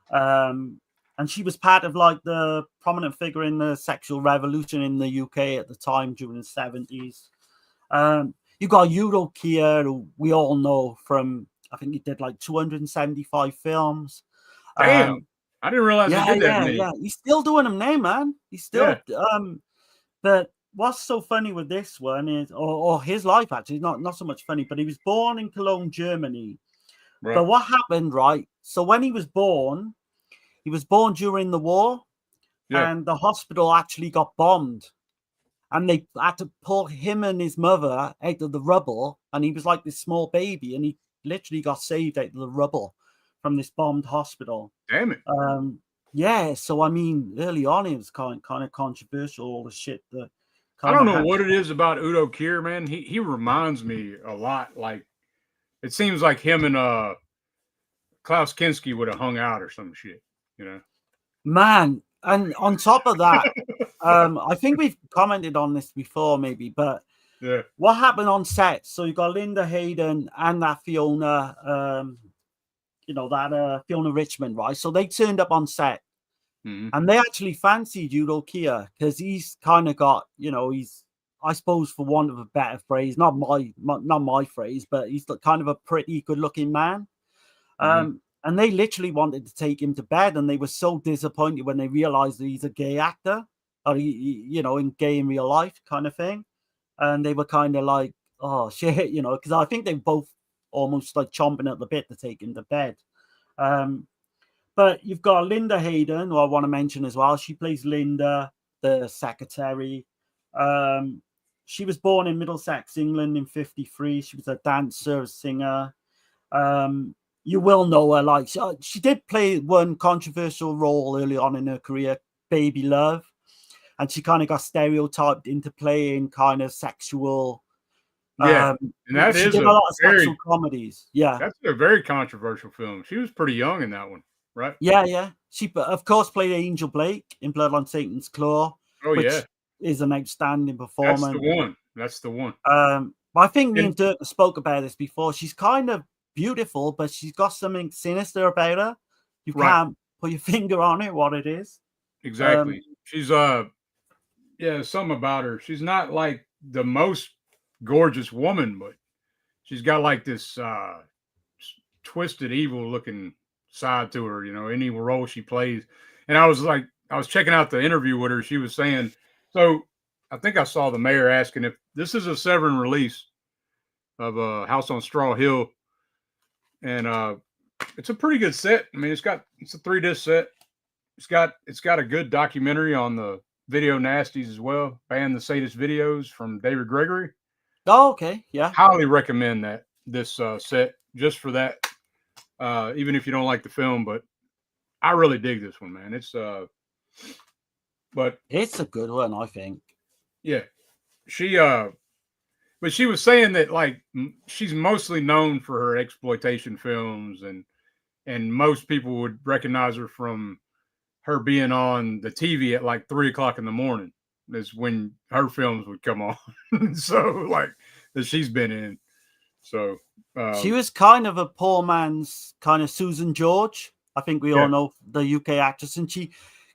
And she was part of like the prominent figure in the sexual revolution in the UK at the time during the 70s. You got EuroCrypt, who we all know from, I think he did like 275 films. Damn, I didn't realize he did that many. Yeah. He's still doing them now, man. He's still. But what's so funny with this one is, or his life actually, not so much funny, but he was born in Cologne, Germany. Right. But what happened, right? So when he was born during the war, and the hospital actually got bombed. And they had to pull him and his mother out of the rubble. And he was like this small baby. And he literally got saved out of the rubble from this bombed hospital. Damn it. So, I mean, early on, it was kind of controversial, all the shit that... I don't know what it is about EuroCrypt, man. He reminds me a lot. Like, it seems like him and Klaus Kinski would have hung out or some shit, you know? Man, and on top of that... I think we've commented on this before, maybe, but what happened on set? So you got Linda Hayden and that Fiona, Fiona Richmond, right? So they turned up on set, and they actually fancied EuroCrypt because he's kind of got, he's, I suppose, for want of a better phrase, not my phrase, but he's kind of a pretty good-looking man. And they literally wanted to take him to bed, and they were so disappointed when they realized that he's a gay actor. Or in gay in real life kind of thing. And they were kind of like, oh shit, because I think they both almost like chomping at the bit to take him to bed. But you've got Linda Hayden, who I want to mention as well. She plays Linda, the secretary. She was born in Middlesex, England in 1953. She was a dancer, a singer. You will know her, like she did play one controversial role early on in her career, Baby Love. And she kind of got stereotyped into playing kind of sexual. And that is a lot of sexual comedies. Yeah, that's a very controversial film. She was pretty young in that one, right? Yeah. She, of course, played Angel Blake in Blood on Satan's Claw. Which is an outstanding performance. That's the one. But I think me and Dirk spoke about this before. She's kind of beautiful, but she's got something sinister about her. You can't put your finger on it, what it is. Exactly. She's something about her. She's not like the most gorgeous woman, but she's got like this twisted, evil looking side to her, any role she plays. And I was checking out the interview with her. She was saying, so I think I saw the mayor asking if this is a Severin release of House on Straw Hill. And it's a pretty good set. I mean, it's a 3-disc set. It's got a good documentary on the Video Nasties as well. Ban the Sadist Videos from David Gregory. Oh, okay. Yeah. Highly recommend this set. just for that. Even if you don't like the film, but I really dig this one, man. But it's a good one, I think. Yeah, but she was saying that like she's mostly known for her exploitation films, and most people would recognize her from her being on the TV at like 3:00 in the morning. Is when her films would come on. So like that she's been in. So she was kind of a poor man's kind of Susan George. I think we all know the UK actress, and she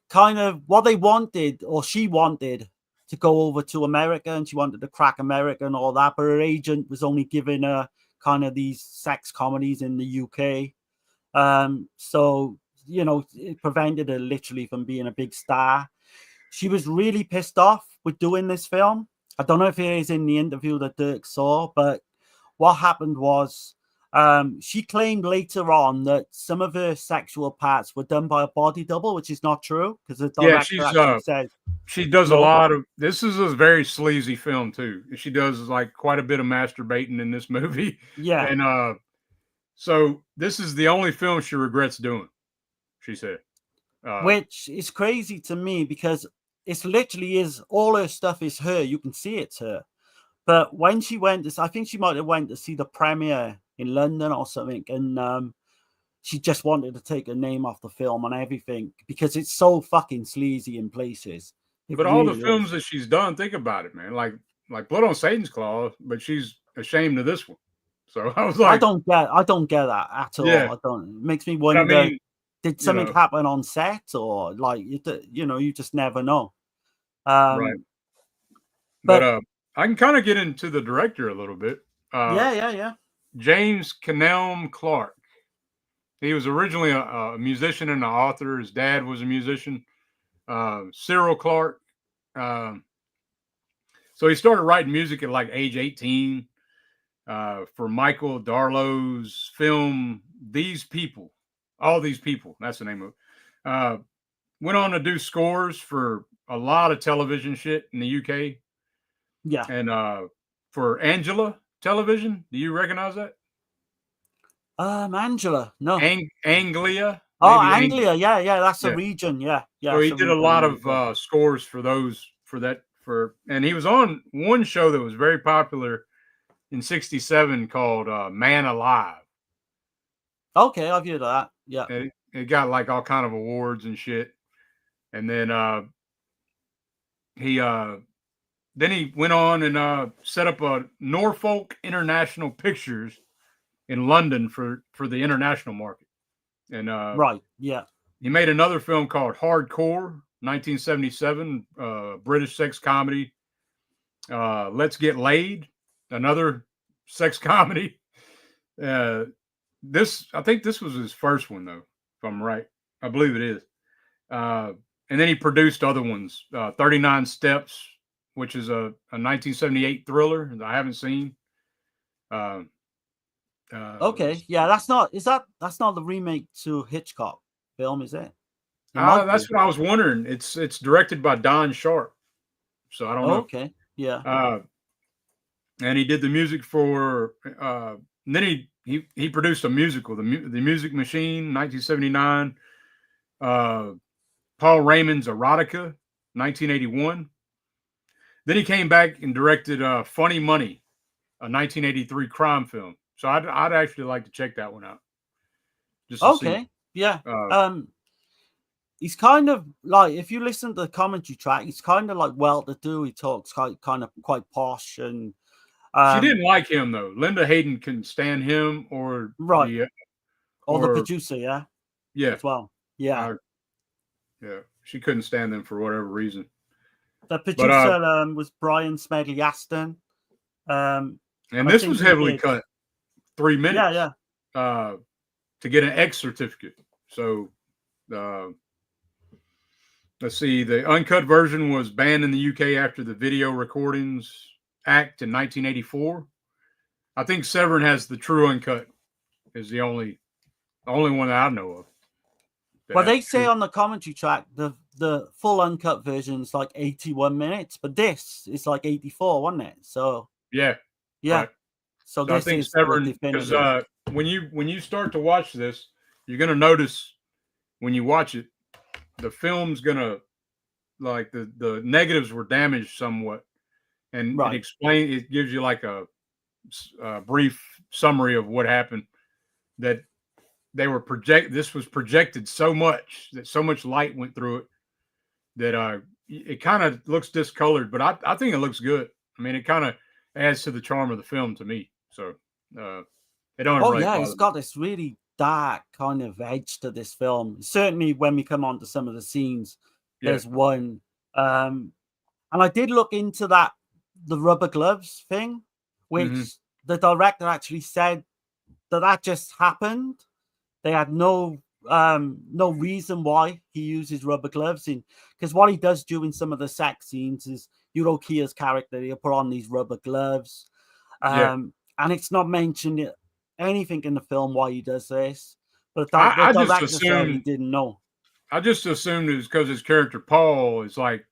kind of what they wanted, or she wanted to go over to America, and she wanted to crack America and all that, but her agent was only giving her kind of these sex comedies in the UK. So, you know, it prevented her literally from being a big star. She was really pissed off with doing this film. I don't know if it is in the interview that Dirk saw, but what happened was she claimed later on that some of her sexual parts were done by a body double, which is not true, because the director actually said she does a lot of. This is a very sleazy film too. She does like quite a bit of masturbating in this movie. Yeah, and so this is the only film she regrets doing. She said, which is crazy to me because it's literally is all her stuff is her. You can see it's her. But when she went to, I think she might have went to see the premiere in London or something, and she just wanted to take her name off the film and everything because it's so fucking sleazy in places. But all the films that she's done, think about it, man. Like Blood on Satan's Claw, but she's ashamed of this one. So I was like, I don't get that at all. Yeah. I don't. It makes me wonder. I mean, did something happen on set, or like you just never know. Right. But I can kind of get into the director a little bit. Yeah. James Canelm Clark. He was originally a musician and an author. His dad was a musician. Cyril Clark. So he started writing music at like age 18 for Michael Darlow's film These People. All These People. That's the name of it. Went on to do scores for a lot of television shit in the UK. Yeah. And for Angela Television, do you recognize that? Angela, no. Anglia. Oh, Anglia, yeah, that's a region, yeah. So he did a lot of scores for those, and he was on one show that was very popular in '67 called Man Alive. Okay, I've heard of that. Yeah. And it got like all kind of awards and shit. And then he went on and set up a Norfolk International Pictures in London for the international market. And right, yeah. He made another film called Hardcore, 1977, British sex comedy. Let's Get Laid, another sex comedy. I think this was his first one, though, if I'm right. I believe it is. And then he produced other ones, 39 Steps, which is a 1978 thriller that I haven't seen. Okay, yeah, that's not the remake to Hitchcock film, is it? That's what I was wondering. It's directed by Don Sharp, so I don't know. Okay, yeah. And he did the music for. And then he produced a musical, the Music Machine, 1979. Paul Raymond's Erotica, 1981. Then he came back and directed Funny Money, a 1983 crime film. So I'd actually like to check that one out. Okay, yeah. He's kind of like, if you listen to the commentary track, he's kind of like well-to-do. He talks kind of quite posh, and she didn't like him though. Linda Hayden couldn't stand him, or right, or the producer, yeah, as well, yeah. Yeah, she couldn't stand them for whatever reason. The producer was Brian Smedley Aston. And this was heavily cut, 3 minutes. Yeah. To get an X certificate. So, let's see. The uncut version was banned in the UK after the Video Recordings Act in 1984. I think Severin has the true uncut. Is the only one that I know of. Well, they say on the commentary track the full uncut version is like 81 minutes, but this is like 84, wasn't it? So yeah. Right. So I this think is the Severn, because definitive. when you start to watch this, you're gonna notice when you watch it, the film's gonna like the negatives were damaged somewhat, and Right. it gives you like a brief summary of what happened. That this was projected so much that so much light went through it that it kind of looks discolored, but I think it looks good. I mean, it kind of adds to the charm of the film to me. So it don't Oh really yeah, bother it's me. got this really dark kind of edge to this film. Certainly, when we come on to some of the scenes, Yeah. there's one, and I did look into the rubber gloves thing, which the director actually said that just happened. They had no reason why he uses rubber gloves in, because what he does during some of the sex scenes is EuroCrypt's character, he'll put on these rubber gloves, and it's not mentioned anything in the film why he does this, but the I just director said he assumed didn't know. I just assumed it was because his character Paul is like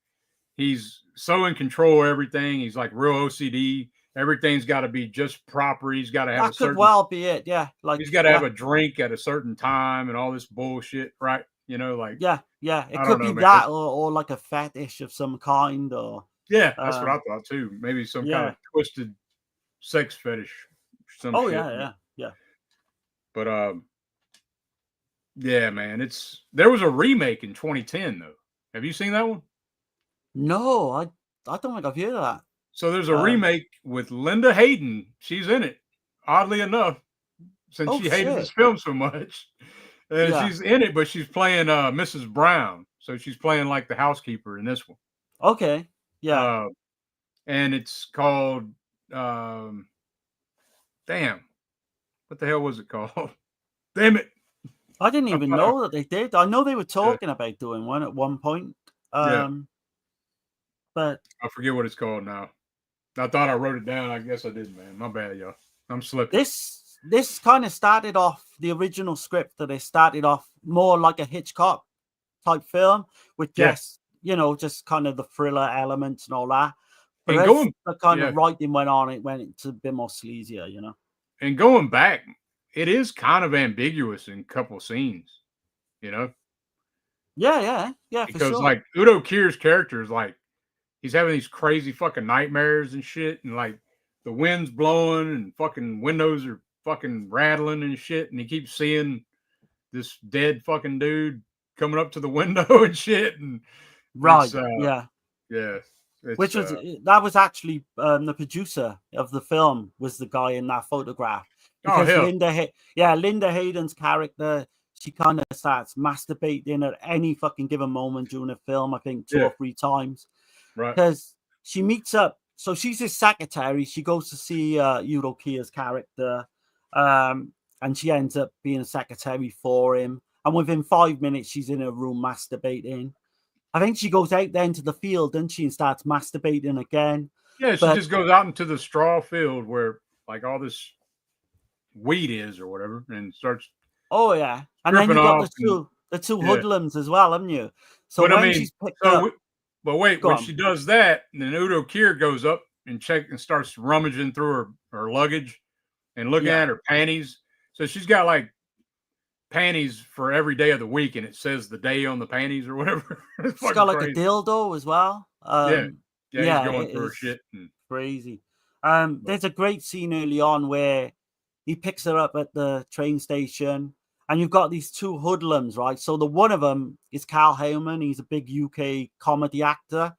he's so in control of everything. He's like real OCD. Everything's got to be just proper. He's got to have a That could certain. well be it, yeah. Like He's got to have a drink at a certain time and all this bullshit, right? You know, like yeah. It I could don't be know, man. that, or like a fetish of some kind, or Yeah, that's what I thought too. Maybe some kind yeah. of twisted sex fetish, some Oh shit. yeah. But yeah, man, there was a remake in 2010 though. Have you seen that one? No, I don't think I've heard of that. So there's a remake with Linda Hayden. She's in it, oddly enough, since Oh she hated shit. this film so much. And Yeah. she's in it, but she's playing Mrs. Brown. So she's playing like the housekeeper in this one. Okay. Yeah. And it's called damn. What the hell was it called? Damn it. I didn't even know that they did. I know they were talking about doing one at one point. Yeah. But I forget what it's called now. I thought I wrote it down. I guess I didn't, man. My bad, y'all. I'm slipping. This kind of started off the original script that they started off more like a Hitchcock type film with just just kind of the thriller elements and all that. But and the kind of writing went on, it went into a bit more sleazier, you know. And going back, it is kind of ambiguous in a couple scenes, you know. Yeah, because for sure. like Udo Kier's character is like he's having these crazy fucking nightmares and shit, and like the wind's blowing and fucking windows are fucking rattling and shit, and he keeps seeing this dead fucking dude coming up to the window and shit, and right, yeah, which was that was actually the producer of the film was the guy in that photograph, because Linda Hayden's character, she kind of starts masturbating at any fucking given moment during the film, I think 2 or 3 times. Right. Because she meets up, so she's his secretary. She goes to see Eurokia's character, and she ends up being a secretary for him. And within 5 minutes, she's in her room masturbating. I think she goes out then to the field, doesn't she, and starts masturbating again. Yeah, she just goes out into the straw field where like all this weed is or whatever, and starts. Oh yeah, and then you got the two hoodlums as well, haven't you? So but when I mean, she's picked up, but wait, when she does that, then Udo Kier goes up and starts rummaging through her luggage and looking at her panties. So she's got like panties for every day of the week, and it says the day on the panties or whatever. It's got like a dildo as well. He's going through her shit. Crazy. There's a great scene early on where he picks her up at the train station, and you've got these two hoodlums, right? So the one of them is Carl Heyman. He's a big UK comedy actor.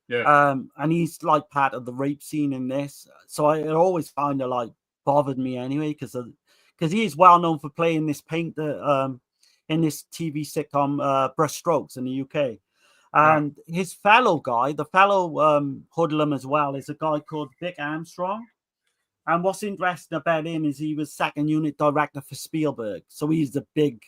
Yeah. And he's like part of the rape scene in this. So it always kind of like bothered me anyway, because he is well known for playing this painter in this TV sitcom Brushstrokes in the UK. And his fellow guy, the fellow hoodlum as well, is a guy called Vic Armstrong. And what's interesting about him is he was second unit director for Spielberg. So he's the big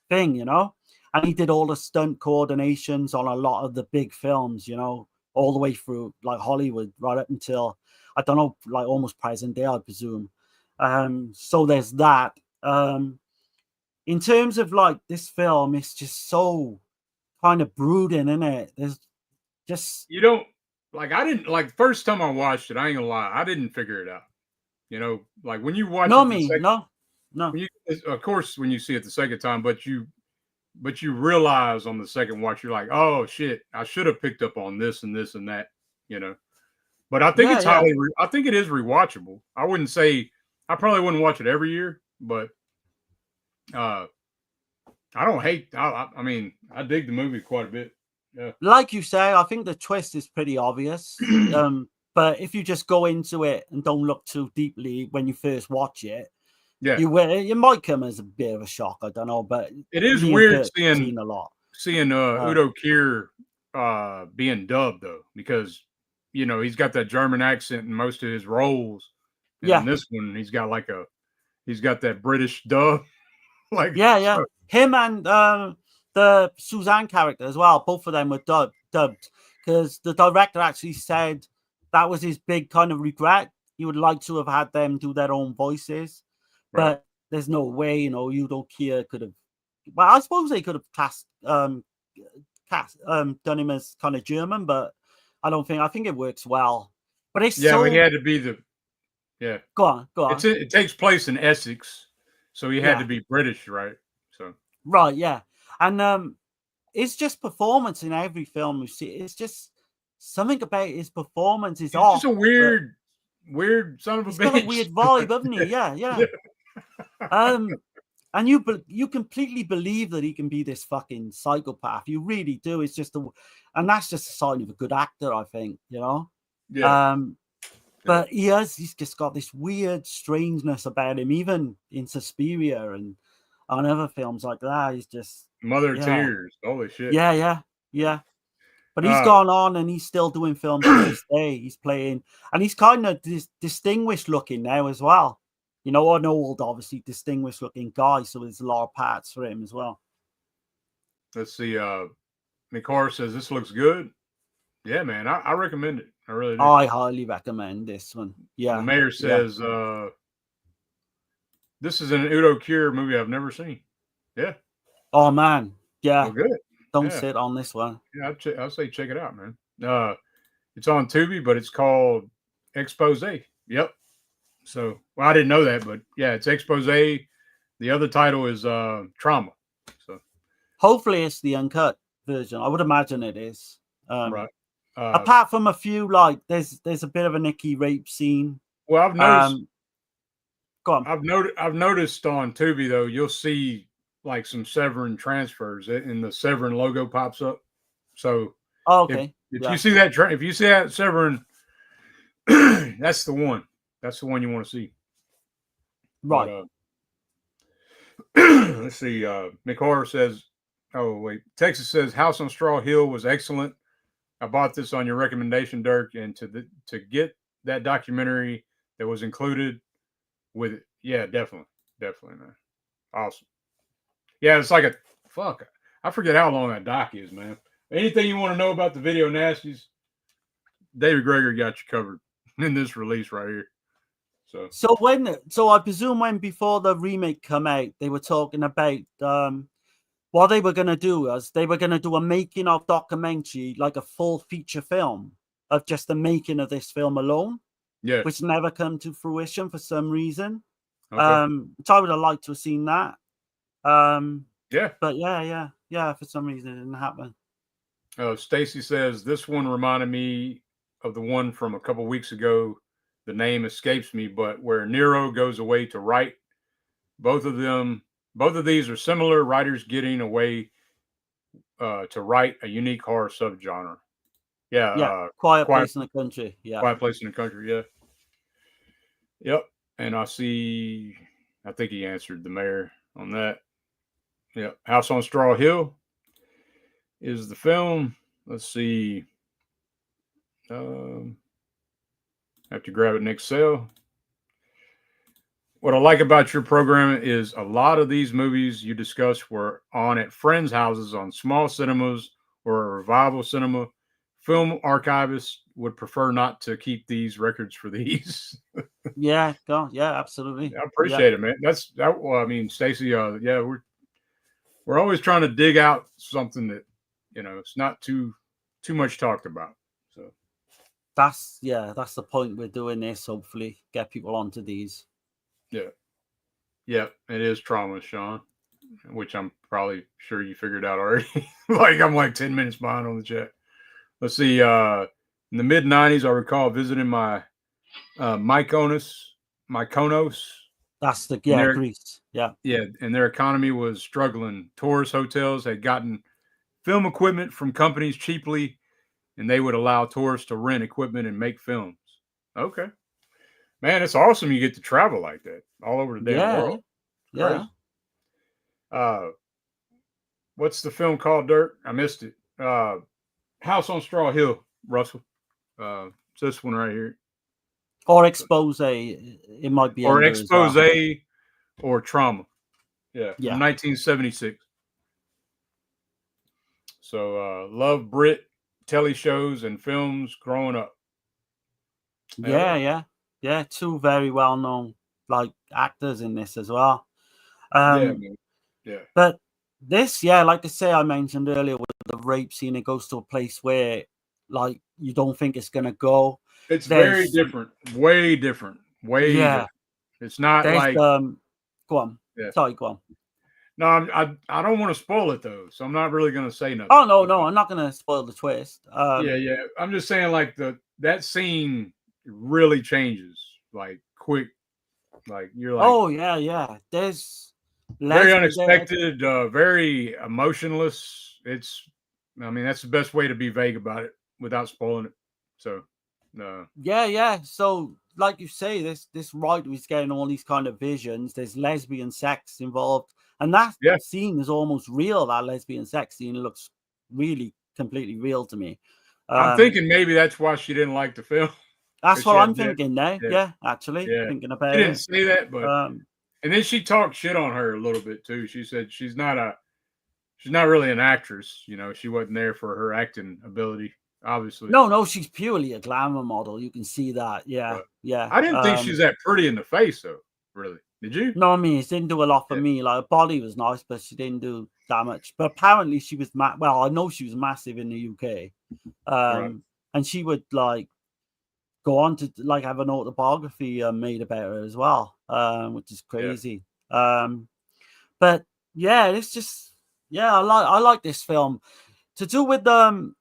thing, you know. And he did all the stunt coordinations on a lot of the big films, you know, all the way through like Hollywood, right up until, I don't know, like almost present day, I presume. So there's that. In terms of like this film, it's just so kind of brooding, isn't it? There's just I didn't like first time I watched it, I ain't gonna lie, I didn't figure it out. You know, like when you watch No, it the me, second, no. when you, of course, when you see it the second time, but you realize on the second watch, you're like, oh shit, I should have picked up on this and this and that, you know. But I think Yeah, it's yeah. I think it is rewatchable. I wouldn't say I probably wouldn't watch it every year, but I don't hate. I mean, I dig the movie quite a bit. Yeah. Like you say, I think the twist is pretty obvious. But if you just go into it and don't look too deeply when you first watch it, Yeah, it might come as a bit of a shock. I don't know, but it is me and weird Dirk have seen a lot. seeing Udo Kier being dubbed though, because you know he's got that German accent in most of his roles, and in this one he's got that British dub. Like Yeah. so, Him and the Suzanne character as well. Both of them were dubbed because the director actually said that was his big kind of regret. He would like to have had them do their own voices, right. but there's no way, Udo Kier could have. Well, I suppose they could have done him as kind of German, but I think it works well. But it's he had to be Go on. It takes place in Essex, so he had to be British, right? So right, yeah, and it's just performance in every film we see. It's just something about his performance is off. Just a weird son of a bitch. He's got a weird vibe, hasn't he? Yeah. And you completely believe that he can be this fucking psychopath. You really do. It's just and that's just a sign of a good actor, I think. Yeah. But he's just got this weird strangeness about him, even in Suspiria and on other films like that. He's just Mother of Tears. Holy shit. Yeah. But he's gone on and he's still doing films to this day. He's playing, and he's kind of distinguished looking now as well. An old, obviously distinguished looking guy, so there's a lot of parts for him as well. Let's see. McCarr says this looks good. Yeah, man, I recommend it. I really do. I highly recommend this one. Yeah. The mayor says this is an Udo Kier movie I've never seen. Yeah. Oh man. Yeah. Well, good. Don't sit on this one. Yeah, I'll say check it out, man. It's on Tubi, but it's called Expose. Yep. So, well, I didn't know that, but yeah, it's Expose. The other title is Trauma. So, hopefully, it's the uncut version. I would imagine it is. Right. Apart from a few, like there's a bit of a Nikki rape scene. Well, I've noticed. Go on. I've noticed on Tubi though, you'll see like some Severin transfers, and the Severin logo pops up. So, okay. If you see that Severin, that's the one. That's the one you want to see. Right. But, let's see. McCarr says, oh, wait. Texas says House on Straw Hill was excellent. I bought this on your recommendation, Dirk, and to get that documentary that was included with it. Yeah, definitely, man. Awesome. Yeah, it's like I forget how long that doc is, man. Anything you want to know about the video nasties, David Gregory got you covered in this release right here. So I presume when before the remake come out, they were talking about what they were going to do is they were going to do a making of documentary, like a full feature film of just the making of this film alone. Yeah, which never come to fruition for some reason. Okay. Which I would have liked to have seen that. Yeah, but yeah. For some reason, it didn't happen. Stacy says this one reminded me of the one from a couple weeks ago. The name escapes me, but where Nero goes away to write. Both of these are similar writers getting away to write a unique horror subgenre. Yeah. Quiet Place in the Country. Yeah. Quiet Place in the Country. Yeah. Yep. And I think he answered the mayor on that. Yep. House on Straw Hill is the film. Let's see. Have to grab it in Excel. What I like about your program is a lot of these movies you discussed were on at friends' houses on small cinemas or a revival cinema. Film archivists would prefer not to keep these records for these. Yeah, absolutely. I appreciate it, man. Well, I mean, Stacy, we're always trying to dig out something that, it's not too much talked about. So that's the point we're doing this. Hopefully, get people onto these. Yeah. Yeah, it is trauma, Sean, which I'm probably sure you figured out already. I'm like 10 minutes behind on the chat. Let's see. In the mid 90s, I recall visiting my Mykonos. That's the Greece. Yeah. Yeah, and their economy was struggling. Tourist hotels had gotten film equipment from companies cheaply, and they would allow tourists to rent equipment and make films. Okay. Man, it's awesome you get to travel like that all over the damn world. Yeah. What's the film called, Dirk? I missed it. House on Straw Hill, Russell. It's this one right here. Or Expose. It might be. Or Expose or Trauma. Yeah. Yeah. From 1976. So love Brit telly shows and films growing up. Yeah. Two very well known actors in this as well. Yeah, man. Yeah. But this, like I say, I mentioned earlier with the rape scene, it goes to a place where you don't think it's gonna go. It's very different. Way different. Way different. It's not go on. Yeah. Sorry, go on. No, I don't want to spoil it though, so I'm not really gonna say nothing. Oh no, I'm not gonna spoil the twist. Yeah. I'm just saying that scene really changes quick. You're like, oh yeah. There's very unexpected, very emotionless. That's the best way to be vague about it without spoiling it. So yeah. So like you say, this writer is getting all these kind of visions. There's lesbian sex involved. And that scene is almost real. That lesbian sex scene looks really completely real to me. I'm thinking maybe that's why she didn't like the film. That's what I'm thinking now. Yeah, actually, thinking about it. She didn't say that, but and then she talked shit on her a little bit too. She said she's not really an actress. She wasn't there for her acting ability. Obviously, no, she's purely a glamour model. You can see that. Yeah. I didn't think she's that pretty in the face, though. Really. Did you? No, I mean, it didn't do a lot for me. Her body was nice, but she didn't do that much. But apparently she was well, I know she was massive in the UK. And she would go on to have an autobiography made about her as well, which is crazy. But it's just I like this film. To do with do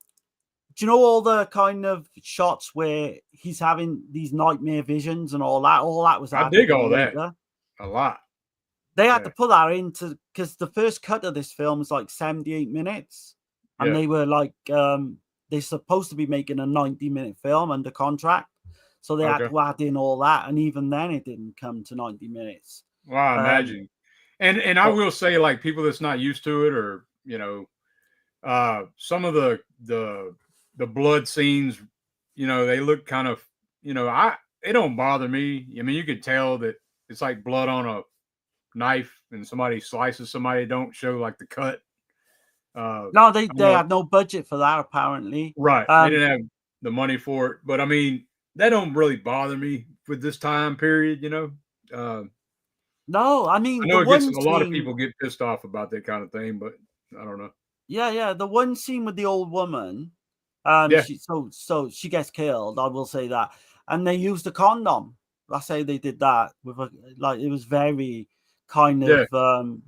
you know all the kind of shots where he's having these nightmare visions and all that? All that was I dig all that. A lot. They had to put that into because the first cut of this film is 78 minutes, and they were they're supposed to be making a 90-minute film under contract, so they had to add in all that, and even then it didn't come to 90 minutes. Well, I imagine. And I will say, people that's not used to it, or some of the blood scenes, they look kind of, it don't bother me. I mean, you could tell that it's like blood on a knife and somebody slices somebody. Don't show the cut. No, they had no budget for that, apparently. Right. They didn't have the money for it. But I mean, that don't really bother me with this time period, No, I mean, I know a lot of people get pissed off about that kind of thing, but I don't know. Yeah. The one scene with the old woman, so she gets killed. I will say that, and they used a condom. I say they did that with it was very kind of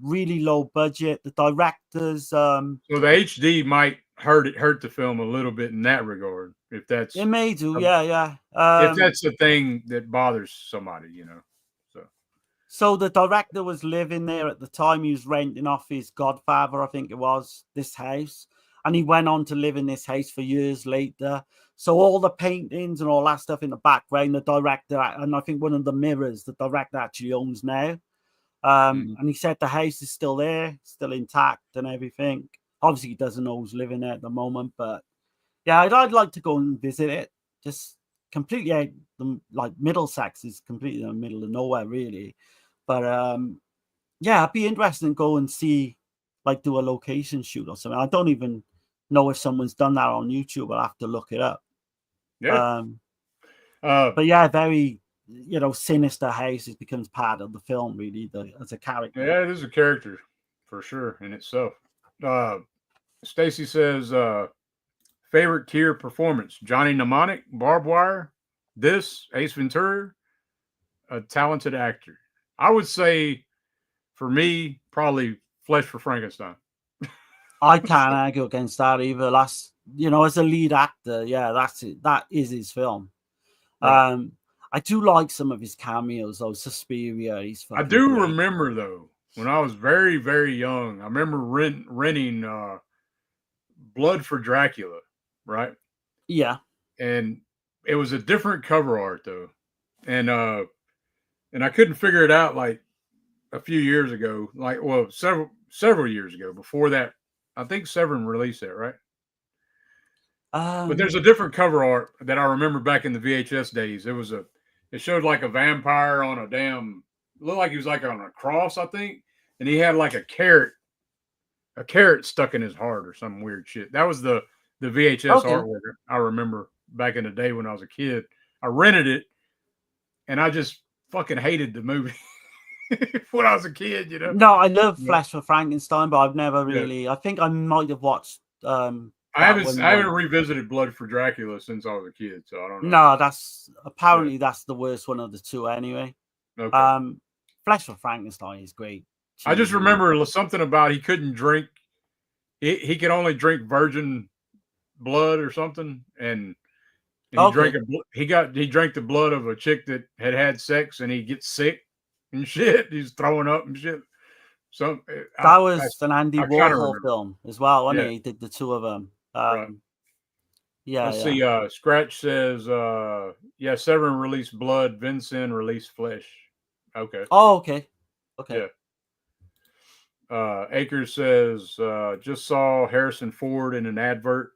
really low budget. The directors, so the HD might hurt the film a little bit in that regard. If that's it may do, if that's the thing that bothers somebody, So the director was living there at the time. He was renting off his godfather, I think it was, this house. And he went on to live in this house for years later. So all the paintings and all that stuff in the background, the director, and I think one of the mirrors, the director actually owns now. And he said the house is still there, still intact and everything. Obviously, he doesn't know who's living there at the moment. But yeah, I'd like to go and visit it. Just completely out, Middlesex is completely in the middle of nowhere, really. But it'd be interesting to go and see, do a location shoot or something. I don't even know if someone's done that on YouTube. I'll have to look it up. Yeah. But yeah, very, sinister house. It becomes part of the film, really, as a character. Yeah, it is a character for sure in itself. Stacy says, favorite tier performance: Johnny Mnemonic, Barbed Wire, this, Ace Ventura, a talented actor. I would say, for me, probably Flesh for Frankenstein. I can't argue against that either. That's, you know, as a lead actor, yeah, that's it. That is his film. Right. I do like some of his cameos, though. Suspiria, he's I fucking do great. remember, though, when I was very, very young, I remember renting Blood for Dracula, right? Yeah. And it was a different cover art, though. And I couldn't figure it out, like, a few years ago, like, well, several years ago. Before that, I think Severin released that, right? But there's a different cover art that I remember back in the VHS days. It showed like a vampire on a damn, looked like he was like on a cross, I think, and he had like a carrot stuck in his heart or some weird shit. That was the VHS artwork I remember back in the day when I was a kid. I rented it, and I just fucking hated the movie when I was a kid, you know. No, I love Flesh for Frankenstein, but I've never really. I think I might have watched. I haven't revisited Blood for Dracula since I was a kid, so I don't know. No, that's apparently that's the worst one of the two anyway. Okay. Flesh for Frankenstein is great. I just remember something about he couldn't drink. He could only drink virgin blood or something, and he drank he drank the blood of a chick that had sex, and he gets sick and shit. He's throwing up and shit. So that was an Andy Warhol film as well, wasn't it? He did the two of them. Right. Yeah. Let's see. Scratch says, yeah, Severin released Blood, Vincent released Flesh. Okay. Oh, okay. Okay. Yeah. Akers says, just saw Harrison Ford in an advert.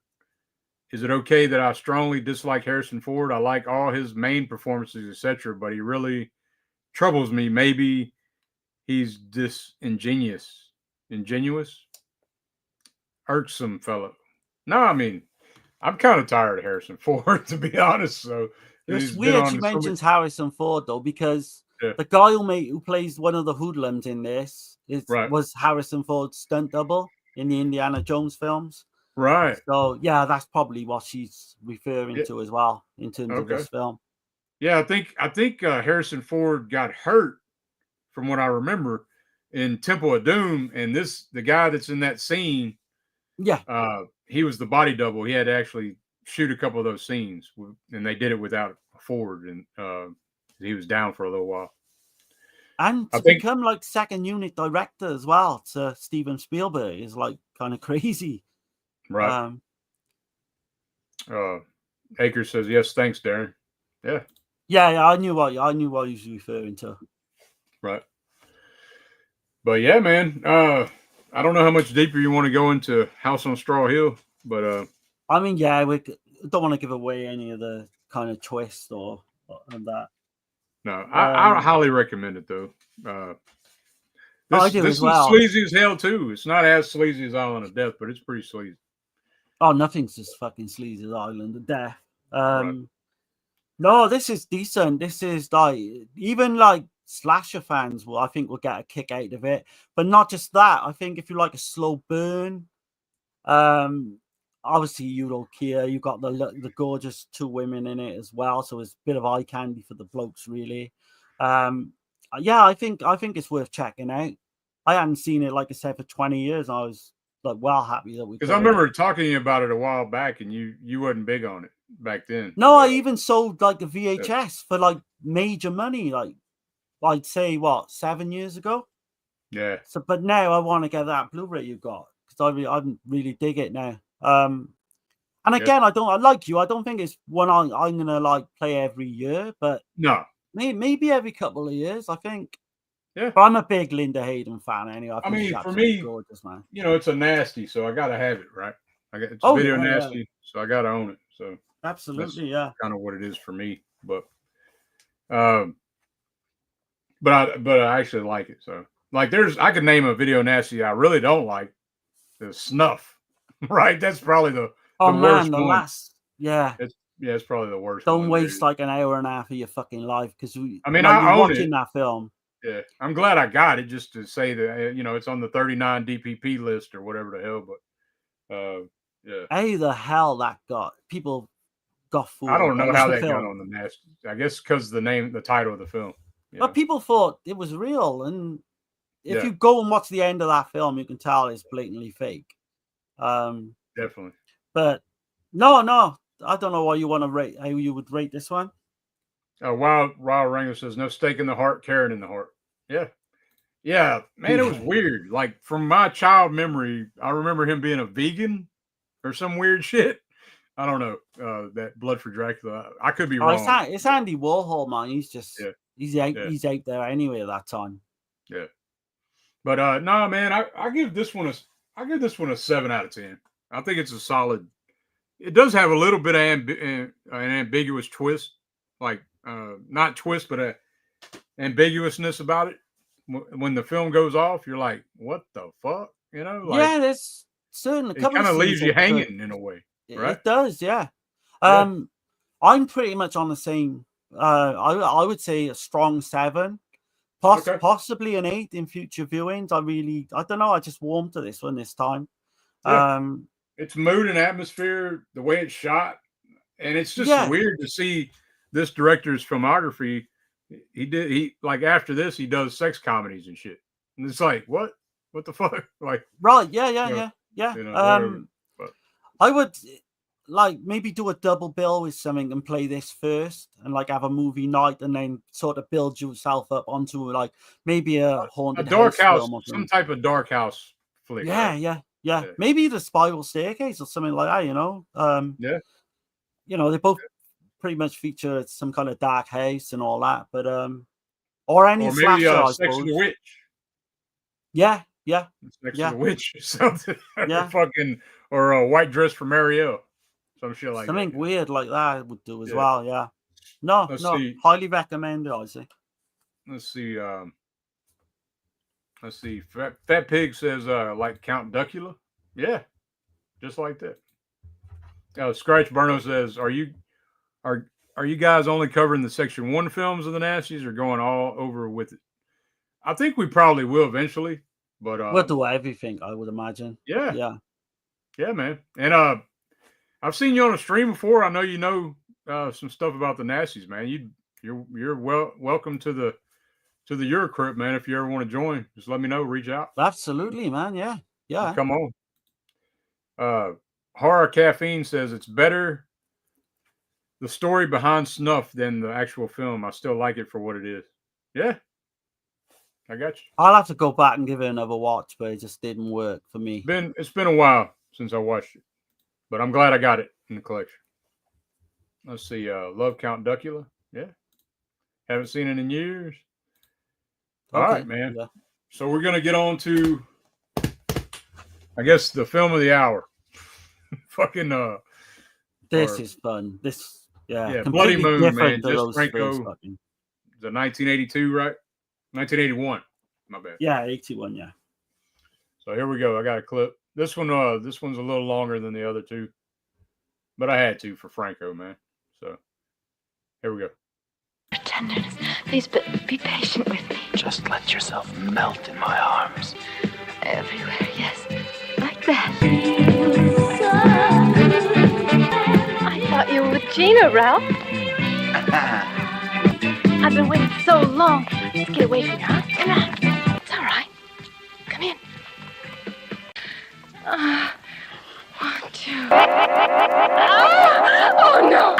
Is it okay that I strongly dislike Harrison Ford? I like all his main performances, etc., but he really troubles me. Maybe he's ingenuous, irksome fellow. No, I mean, I'm kind of tired of Harrison Ford, to be honest. So it's weird she mentions Harrison Ford, though, because the guy who plays one of the hoodlums in this was Harrison Ford's stunt double in the Indiana Jones films. Right. So, yeah, that's probably what she's referring to as well in terms of this film. Yeah, I think Harrison Ford got hurt, from what I remember, in Temple of Doom, and the guy that's in that scene, he was the body double. He had to actually shoot a couple of those scenes, and they did it without Ford, and he was down for a little while. And to become like second unit director as well to Steven Spielberg is like kind of crazy. Right. Akers says, yes, thanks, Darren. Yeah. Yeah, I knew what he was referring to. Right. But yeah, man, I don't know how much deeper you want to go into House on Straw Hill, but I mean, yeah, we don't want to give away any of the kind of twist or that. No, I highly recommend it though. This as is well. Sleazy as hell too. It's not as sleazy as Island of Death, but it's pretty sleazy. Oh, nothing's just fucking sleazy as Island of Death. No, this is decent. This is like even like slasher fans will get a kick out of it, but not just that. I think if you like a slow burn, obviously EuroCrypt, you've got the gorgeous two women in it as well, so it's a bit of eye candy for the blokes, really. Yeah, I think it's worth checking out. I hadn't seen it, like I said, for 20 years. I was like well happy that we. Because I remember talking to you about it a while back, and you wasn't big on it back then. No, I even sold like the VHS for like major money, like I'd say 7 years ago. Yeah. So, but now I want to get that Blu-ray you got because I really dig it now. And again, I like you. I don't think it's one I'm gonna like play every year, but no, maybe every couple of years. I think. Yeah, but I'm a big Linda Hayden fan anyway. I mean, for me, gorgeous, man. You know, it's a nasty, so I gotta have it, right? It's a video nasty, so I gotta own it. So absolutely, that's kind of what it is for me. But I actually like it. So like, I could name a video nasty I really don't like. The Snuff, right? That's probably the worst one. Last, it's probably the worst. Don't waste like an hour and a half of your fucking life because you're watching that film. Yeah, I'm glad I got it just to say that it's on the 39 DPP list or whatever the hell. But Yeah. How the hell that got people got fooled? I don't know how that film. got on the Nasties. I guess because the title of the film. But people thought it was real, and if Yeah. you go and watch the end of that film, you can tell it's blatantly fake. Definitely. But no, I don't know what you want to rate. How you would rate this one? Wild Rango says no stake in the heart, carrot in the heart. Yeah, man, it was weird. Like from my child memory, I remember him being a vegan or some weird shit. I don't know. That Blood for Dracula. I could be wrong. It's Andy Warhol, man. He's just he's out there anyway at that time. Yeah. But no, man, I give this one a 7 out of 10. I think it's a solid. It does have a little bit of an ambiguous twist, like not twist, but a ambiguousness about it. When the film goes off, you're like, "What the fuck?" You know? Like, yeah, there's certainly. It kind of leaves you hanging in a way, right? It does, yeah. I'm pretty much on the same. I would say a strong 7. Possibly an 8 in future viewings. I don't know. I just warmed to this one this time. Yeah. Its mood and atmosphere, the way it's shot, and it's just weird to see this director's filmography. He like after this he does sex comedies and shit, and it's like what the fuck, like right? Yeah. You know, I would like maybe do a double bill with something and play this first and like have a movie night and then sort of build yourself up onto like maybe a haunted dark house film or some type of dark house flick. Yeah. Maybe the Spiral Staircase or something like that, you know. You know, they both pretty much feature some kind of dark house and all that, but or any or maybe slasher, Sex and the Witch. Yeah. Sex and the Witch, something. Fucking or a White Dress for Marielle. Some shit like something that. weird like that I would do as well. Yeah. No, highly recommended, I say. Let's see. Fat Pig says like Count Duckula. Yeah, just like that. Scratch Burno says, are you guys only covering the Section 1 films of the Nasties or going all over with it? I think we probably will eventually, but we'll do everything, I would imagine. Yeah, man. And I've seen you on a stream before. I know you know some stuff about the Nasties, man. You're welcome to the EuroCrypt, man. If you ever want to join, just let me know. Reach out. Absolutely, man. Yeah. Come on. Horror Caffeine says it's better the story behind Snuff than the actual film. I still like it for what it is. Yeah. I got you. I'll have to go back and give it another watch, but it just didn't work for me. It's been a while since I watched it, but I'm glad I got it in the collection. Let's see. Love Count Duckula. Yeah. Haven't seen it in years. All right, man. Yeah. So we're going to get on to, I guess, the film of the hour. Fucking this is fun. Bloody Moon, man. Just Franco. The 1982, right? 1981. My bad. Yeah, 81. Yeah. So here we go. I got a clip. This one's a little longer than the other two, but I had to for Franco, man. So here we go. Tenderness, please be patient with me. Just let yourself melt in my arms. Everywhere, yes, like that. I thought you were with Gina, Ralph. I've been waiting so long. Just get away from you, huh? Come on. It's all right. Come in. 1, 2. Oh, no.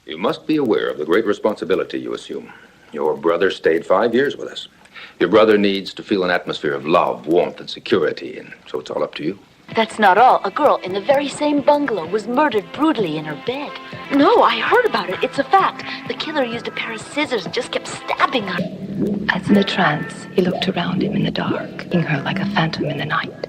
You must be aware of the great responsibility you assume. Your brother stayed 5 years with us. Your brother needs to feel an atmosphere of love, warmth, and security, and so it's all up to you. That's not all. A girl in the very same bungalow was murdered brutally in her bed. No, I heard about it. It's a fact. The killer used a pair of scissors and just kept stabbing her. As in a trance, he looked around him in the dark, seeing her like a phantom in the night.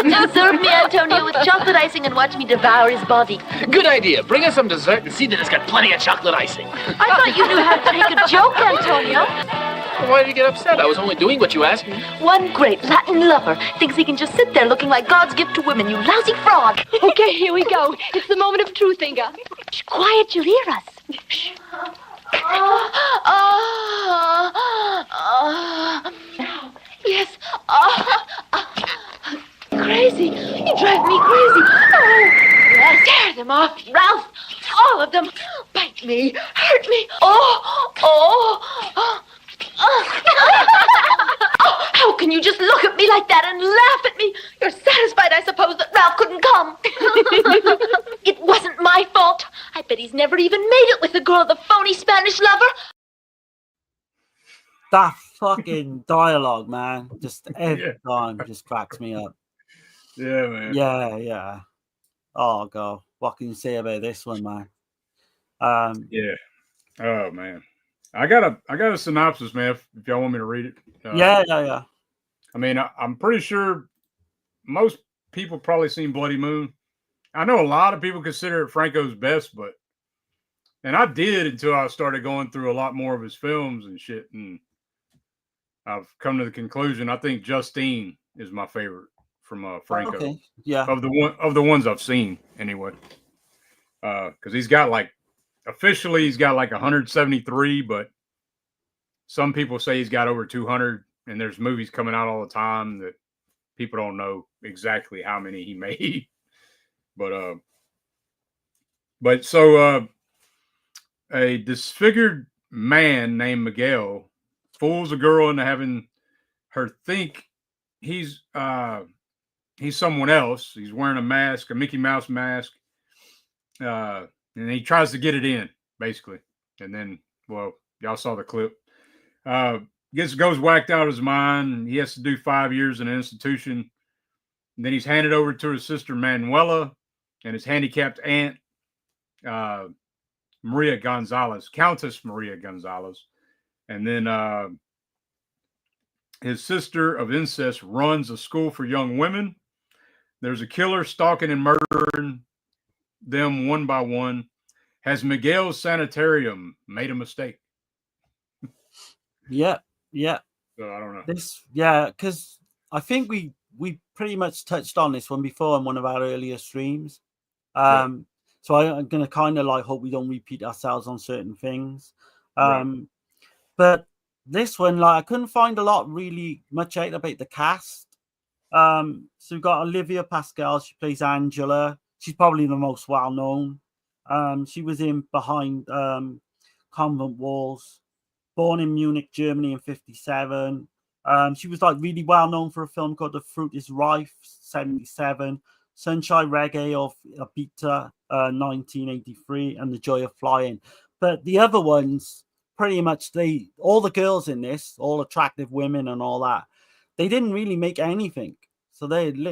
Now serve me, Antonio, with chocolate icing and watch me devour his body. Good idea. Bring us some dessert and see that it's got plenty of chocolate icing. I thought you knew how to take a joke, Antonio. Why did you get upset? I was only doing what you asked me. One great Latin lover thinks he can just sit there looking like God's gift to women, you lousy frog. Okay, here we go. It's the moment of truth, Inga. Shh, quiet, you'll hear us. Shh. Yes. Crazy. You drive me crazy. Oh, yes. Tear them off, Ralph. All of them. Bite me. Hurt me. Oh, how can you just look at me like that and laugh at me? You're satisfied, I suppose, that Ralph couldn't come. It wasn't my fault. I bet he's never even made it with the girl, the phony Spanish lover. That fucking dialogue, man, just every time just cracks me up. Yeah, man. Yeah. Oh god, what can you say about this one, man? Yeah. Oh man, I got a synopsis, man. If y'all want me to read it. Yeah. I mean, I'm pretty sure most people probably seen Bloody Moon. I know a lot of people consider it Franco's best, and I did until I started going through a lot more of his films and shit, and I've come to the conclusion I think Justine is my favorite from Franco. Okay. Yeah. Of the ones I've seen anyway. Because he's got like 173, but some people say he's got over 200, and there's movies coming out all the time that people don't know exactly how many he made. But so a disfigured man named Miguel fools a girl into having her think he's someone else. He's wearing a mask, a Mickey Mouse mask, and he tries to get it in, basically. And then, well, y'all saw the clip. Goes whacked out of his mind. He has to do 5 years in an institution. And then he's handed over to his sister Manuela and his handicapped aunt, Maria Gonzalez, Countess Maria Gonzalez. And then his sister of incest runs a school for young women. There's a killer stalking and murdering them one by one. Has Miguel's sanitarium made a mistake? Yeah. So I don't know. Because I think we pretty much touched on this one before in one of our earlier streams. So I'm going to kind of like hope we don't repeat ourselves on certain things. But this one, like, I couldn't find a lot really much out about the cast. So we've got Olivia Pascal. She plays Angela. She's probably the most well known. She was in Behind Convent Walls. Born in Munich, Germany in 1957. She was like really well known for a film called The Fruit is Rife, 1977. Sunshine Reggae of Ibiza, 1983, and The Joy of Flying. But the other ones, pretty much all the girls in this, all attractive women and all that, they didn't really make anything. So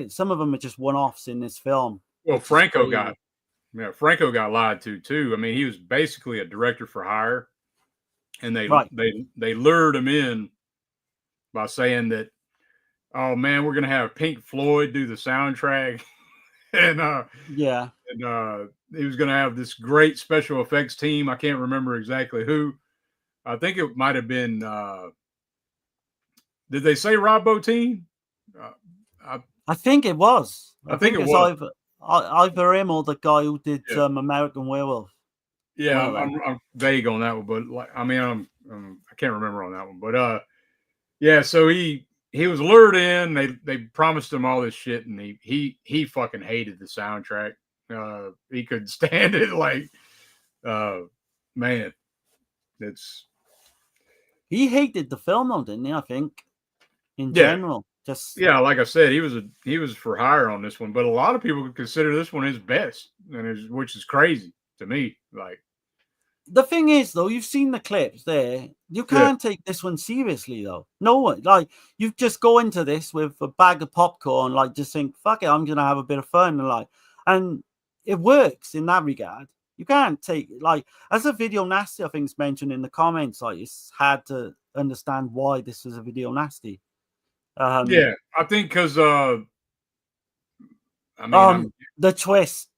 some of them are just one-offs in this film. Well, Franco got lied to too. I mean, he was basically a director for hire, and they lured him in by saying that, oh man, we're gonna have Pink Floyd do the soundtrack, and he was gonna have this great special effects team. I can't remember exactly who. I think it might have been. Did they say Rob Bottin? I think it was. I think it was either him or the guy who did American Werewolf. Yeah, I'm vague on that one, but like, I mean, I can't remember on that one, but so he was lured in. They promised him all this shit, and he fucking hated the soundtrack. He couldn't stand it. Like, man, he hated the film, though, didn't he? I think in general. Like I said, he was for hire on this one, but a lot of people consider this one his best, which is crazy to me. Like, the thing is, though, you've seen the clips there. You can't take this one seriously, though. No one, like, you just go into this with a bag of popcorn, like, just think, fuck it, I'm gonna have a bit of fun, and it works in that regard. You can't take, like, as a video nasty, I think it's mentioned in the comments, like, it's hard to understand why this was a video nasty. I think because the twist.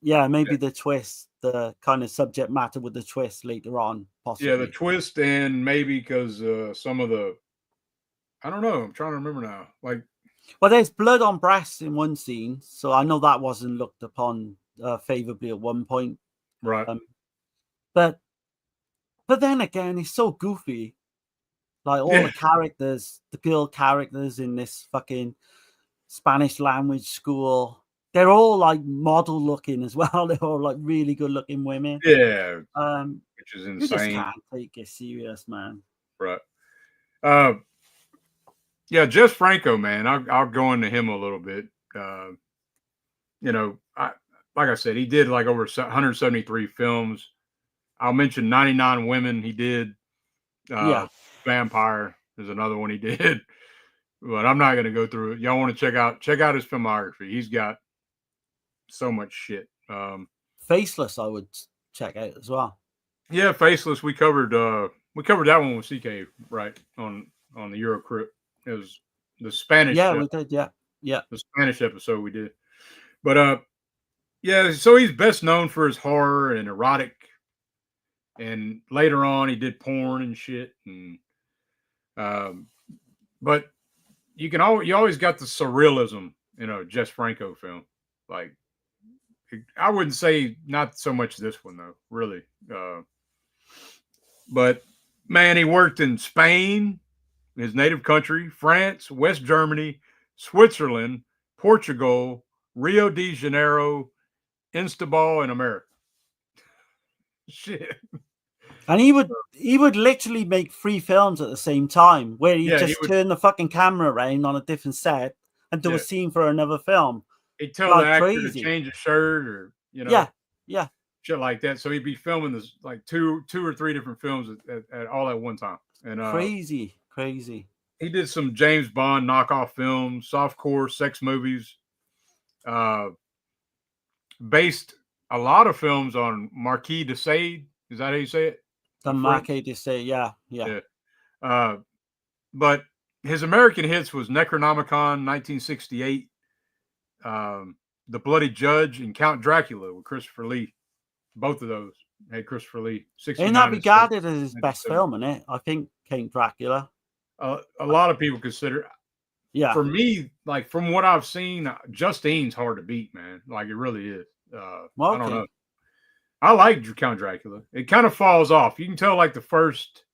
Yeah, maybe the twist. the kind of subject matter with the twist later on, possibly. Yeah, the twist, and maybe because some of the, I don't know. I'm trying to remember now. Like, well, there's blood on breasts in one scene, so I know that wasn't looked upon favorably at one point. Right. But then again, it's so goofy. Like all the characters, the girl characters in this fucking Spanish language school, they're all like model looking as well. They're all like really good looking women. Yeah. Which is You just insane. can't take it serious, man. Right. Yeah, Jess Franco, man. I'll go into him a little bit. You know, like I said, he did like over 173 films. I'll mention 99 Women he did. Vampire is another one he did. But I'm not going to go through it. Y'all want to check out his filmography. He's got so much shit. Faceless, I would check out as well. Yeah, Faceless. We covered that one with CK, right, on the EuroCrypt. It was the Spanish. Yeah, we did. Yeah. The Spanish episode we did. But yeah, so he's best known for his horror and erotic. And later on, he did porn and shit. And but you always got the surrealism in a Jess Franco film. Like, I wouldn't say not so much this one though, really. But man, he worked in Spain, his native country, France, West Germany, Switzerland, Portugal, Rio de Janeiro, Istanbul, and America. Shit. And he would literally make 3 films at the same time, where he turn the fucking camera around on a different set and do a scene for another film. He'd tell the actor to change a shirt, or yeah, shit like that. So he'd be filming this like two or three different films at all at one time. And crazy. He did some James Bond knockoff films, softcore sex movies. Based a lot of films on Marquis de Sade. Is that how you say it? The Marquis de Sade, yeah. But his American hits was Necronomicon, 1968, The Bloody Judge, and Count Dracula with Christopher Lee. Both of those had Christopher Lee. Ain't that regarded as his best film, isn't it? I think Count Dracula. A lot of people consider. Yeah. For me, like from what I've seen, Justine's hard to beat, man. Like it really is. I don't know. I like Count Dracula. It kind of falls off. You can tell like the first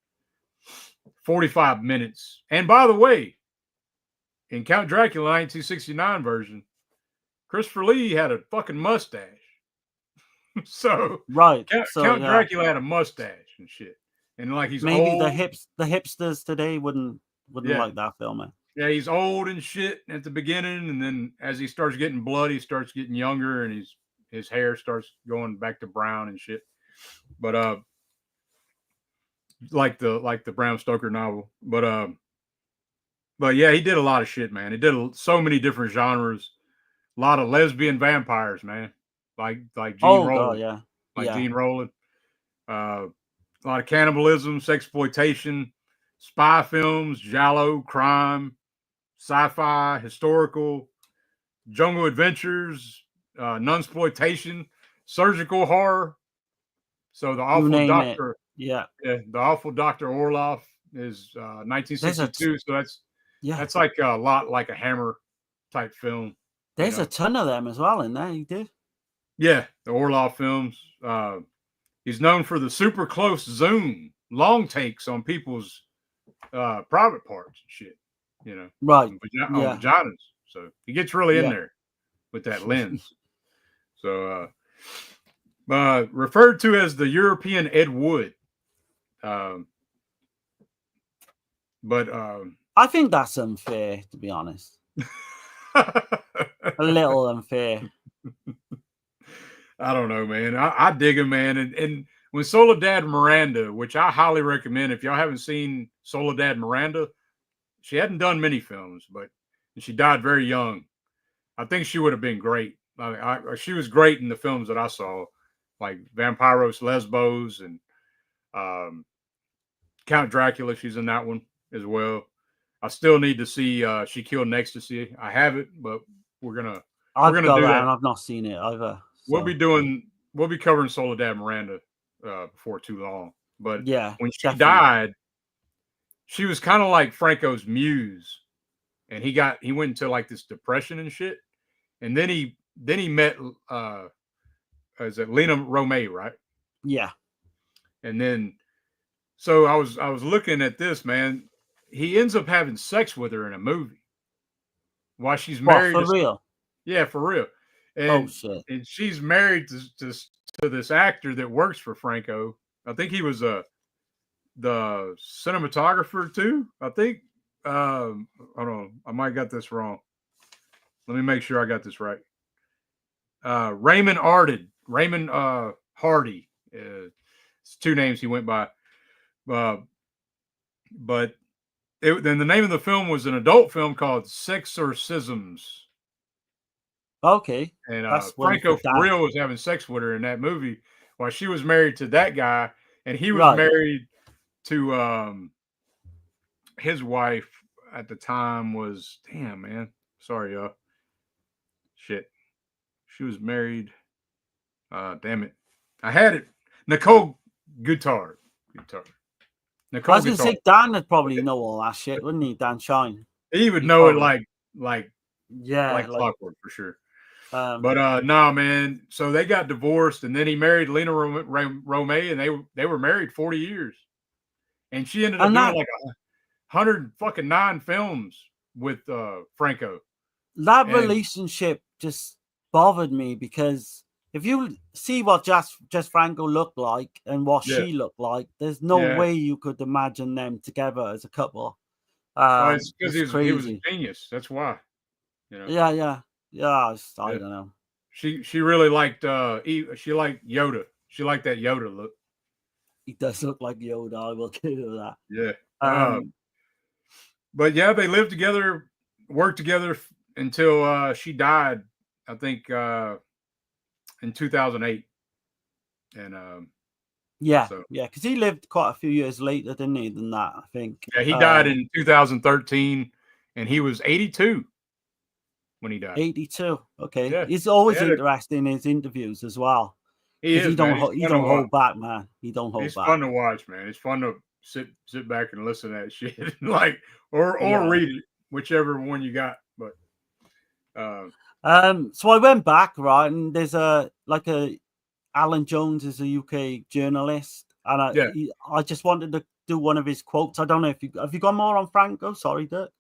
45 minutes. And by the way, in Count Dracula 1969 version, Christopher Lee had a fucking mustache. So right, Count Dracula had a mustache and shit. And like he's maybe old. the hipsters today wouldn't like that film, man. Yeah, he's old and shit at the beginning, and then as he starts getting blood, he starts getting younger, and his hair starts going back to brown and shit. But like the Bram Stoker novel. But yeah, he did a lot of shit, man. He did so many different genres. A lot of lesbian vampires, man. Like Gene Rowland. Gene Rowland. A lot of cannibalism, sexploitation, spy films, giallo, crime, sci-fi, historical, jungle adventures, nunsploitation, surgical horror. So the awful doctor, the awful Dr. Orloff is 1962. So that's like a lot like a Hammer type film. There's a ton of them as well in there. He did. Yeah, the Orloff films. He's known for the super close zoom, long takes on people's private parts and shit. You know, right? On vaginas. So he gets really in there with that lens. So, referred to as the European Ed Wood. But I think that's unfair, to be honest. A little unfair. I don't know, man. I dig him, man. And when Soledad Miranda, which I highly recommend, if y'all haven't seen Soledad Miranda, she hadn't done many films, but she died very young. I think she would have been great. She was great in the films that I saw, like Vampiros Lesbos and Count Dracula. She's in that one as well. I still need to see She Killed in Ecstasy. I have it, but we're gonna do that. And I've not seen it either. So. We'll we'll be covering Soledad Miranda before too long. But Yeah, when she definitely. died, she was kind of like Franco's muse, and he went into like this depression and shit. And then he met is it Lena Romay, right? Yeah. And then so I was looking at this, man. He ends up having sex with her in a movie while she's married. What, for real? Yeah, for real. And, oh shit! And she's married to this actor that works for Franco. I think he was the cinematographer too. I think. Hold on, I might got this wrong. Let me make sure I got this right. Raymond Hardy. It's two names he went by. But then the name of the film was an adult film called Sexorcisms. Okay. And Franco for real was having sex with her in that movie while she was married to that guy, and he was married to his wife at the time was damn man. Sorry, y'all. Shit. She was married. Damn it. I had it. Nicole Guittard. Nicole I was going to say Dan would probably know all that shit, wouldn't he? Dan Shine. He would know it like yeah, clockwork for sure. But no, man. So they got divorced, and then he married Lena Romay, and they were married 40 years. And she ended up doing like 109 films with Franco. That relationship just bothered me because if you see what Jess Franco looked like and what she looked like, there's no way you could imagine them together as a couple. It's because he was a genius. That's why. You know? Yeah. I don't know. She really liked she liked Yoda. She liked that Yoda look. He does look like Yoda. I will give you that. Yeah. But yeah, they lived together, worked together until she died. I think in 2008. And because he lived quite a few years later, didn't he? Than that, I think. Yeah, he died in 2013, and he was 82 when he died. 82. Okay, yeah. He's always interesting in his interviews as well. He don't hold back, man. He don't hold back. It's fun to watch, man. It's fun to sit back and listen to that shit, or read it, whichever one you got. But so I went back, right, and there's Alan Jones is a UK journalist, and I just wanted to do one of his quotes. I don't know if have you got more on Franco? Sorry, Dirk.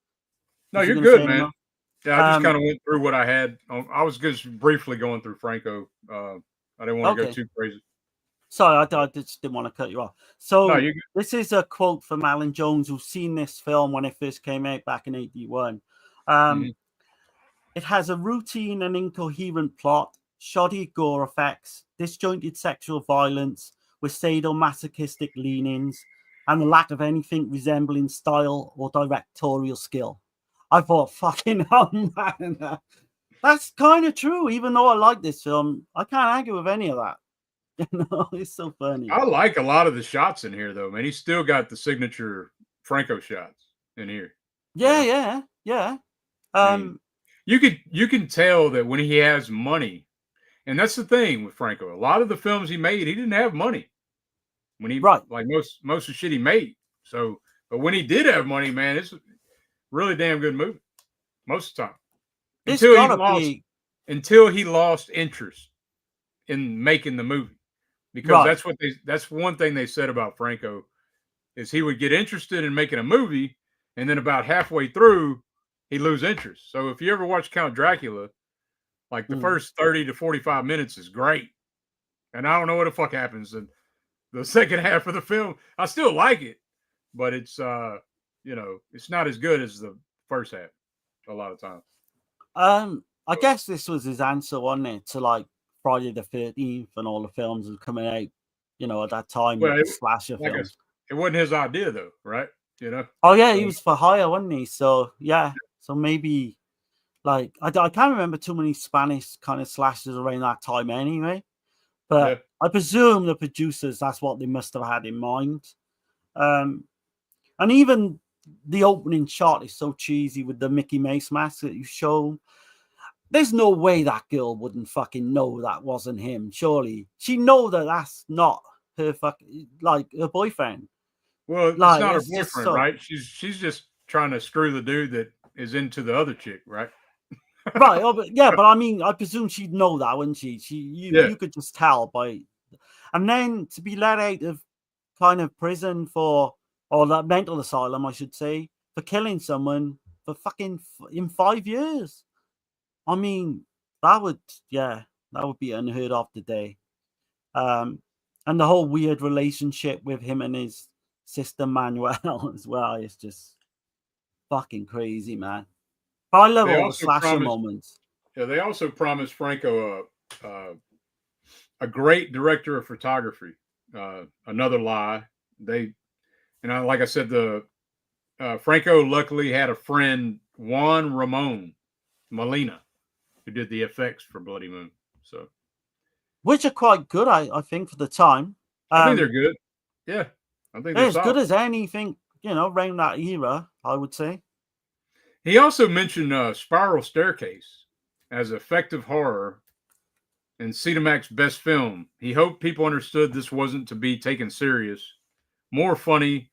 No, you're good, man. Yeah, I just kind of went through what I had. I was just briefly going through Franco. I didn't want to go too crazy. Sorry, I just didn't want to cut you off. So this is a quote from Alan Jones, who's seen this film when it first came out back in '81. It has a routine and incoherent plot, shoddy gore effects, disjointed sexual violence with sadomasochistic leanings, and the lack of anything resembling style or directorial skill. I thought, fucking hell, man. That's kind of true. Even though I like this film, I can't argue with any of that. It's so funny. I like a lot of the shots in here, though, man. He's still got the signature Franco shots in here. Yeah. I mean, you can tell that when he has money, and that's the thing with Franco. A lot of the films he made, he didn't have money. When he like most of the shit he made. So, but when he did have money, man, it's a really damn good movie most of the time. Until he lost interest in making the movie, because that's one thing they said about Franco is he would get interested in making a movie, and then about halfway through he'd lose interest. So if you ever watch Count Dracula, like the first 30 to 45 minutes is great, and I don't know what the fuck happens in the second half of the film. I still like it, but it's it's not as good as the first half a lot of times. I guess this was his answer, wasn't it, to like Friday the 13th and all the films that coming out, at that time, slasher films. It wasn't his idea though, right? Oh yeah, he was for hire, wasn't he? So yeah, so maybe like I can't remember too many Spanish kind of slashers around that time anyway. But I presume the producers, that's what they must have had in mind. And even the opening shot is so cheesy with the Mickey Mouse mask that you show. there's no way that girl wouldn't fucking know that wasn't him. Surely she know that that's not her fucking like her boyfriend. Well, it's Like, not her it's just boyfriend, so- right? She's just trying to screw the dude that is into the other chick, right? Right. Oh, but yeah, but I mean, I presume she'd know that, wouldn't she? You could just tell by, and then to be let out of kind of prison for, or that mental asylum, I should say, for killing someone for fucking in 5 years. I mean, that would be unheard of today. And the whole weird relationship with him and his sister Manuel as well is just fucking crazy, man. But I love They all the also slasher promised- moments. Yeah, they also promised Franco a great director of photography. Another lie. Like I said, the Franco luckily had a friend, Juan Ramon Molina, who did the effects for Bloody Moon. So, Which are quite good, I think, for the time. I think they're good. Yeah, I think they're as solid. good as anything, around that era, I would say. He also mentioned Spiral Staircase as effective horror and Cinemax's best film. He hoped people understood this wasn't to be taken serious, more funny,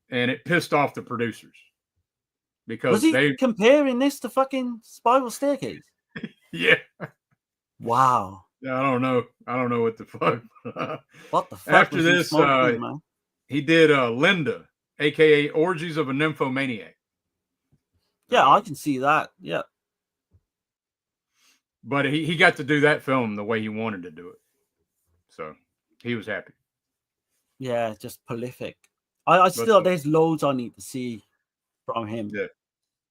and it pissed off the producers because Was he comparing this to fucking Spiral Staircase? Yeah. Wow. I don't know what the fuck. What the fuck? After was he this, smoking, man? he did Linda, aka Orgies of a Nymphomaniac. Yeah, I can see that. Yeah. But he got to do that film the way he wanted to do it. So he was happy. Yeah, just prolific. There's loads I need to see from him. Yeah.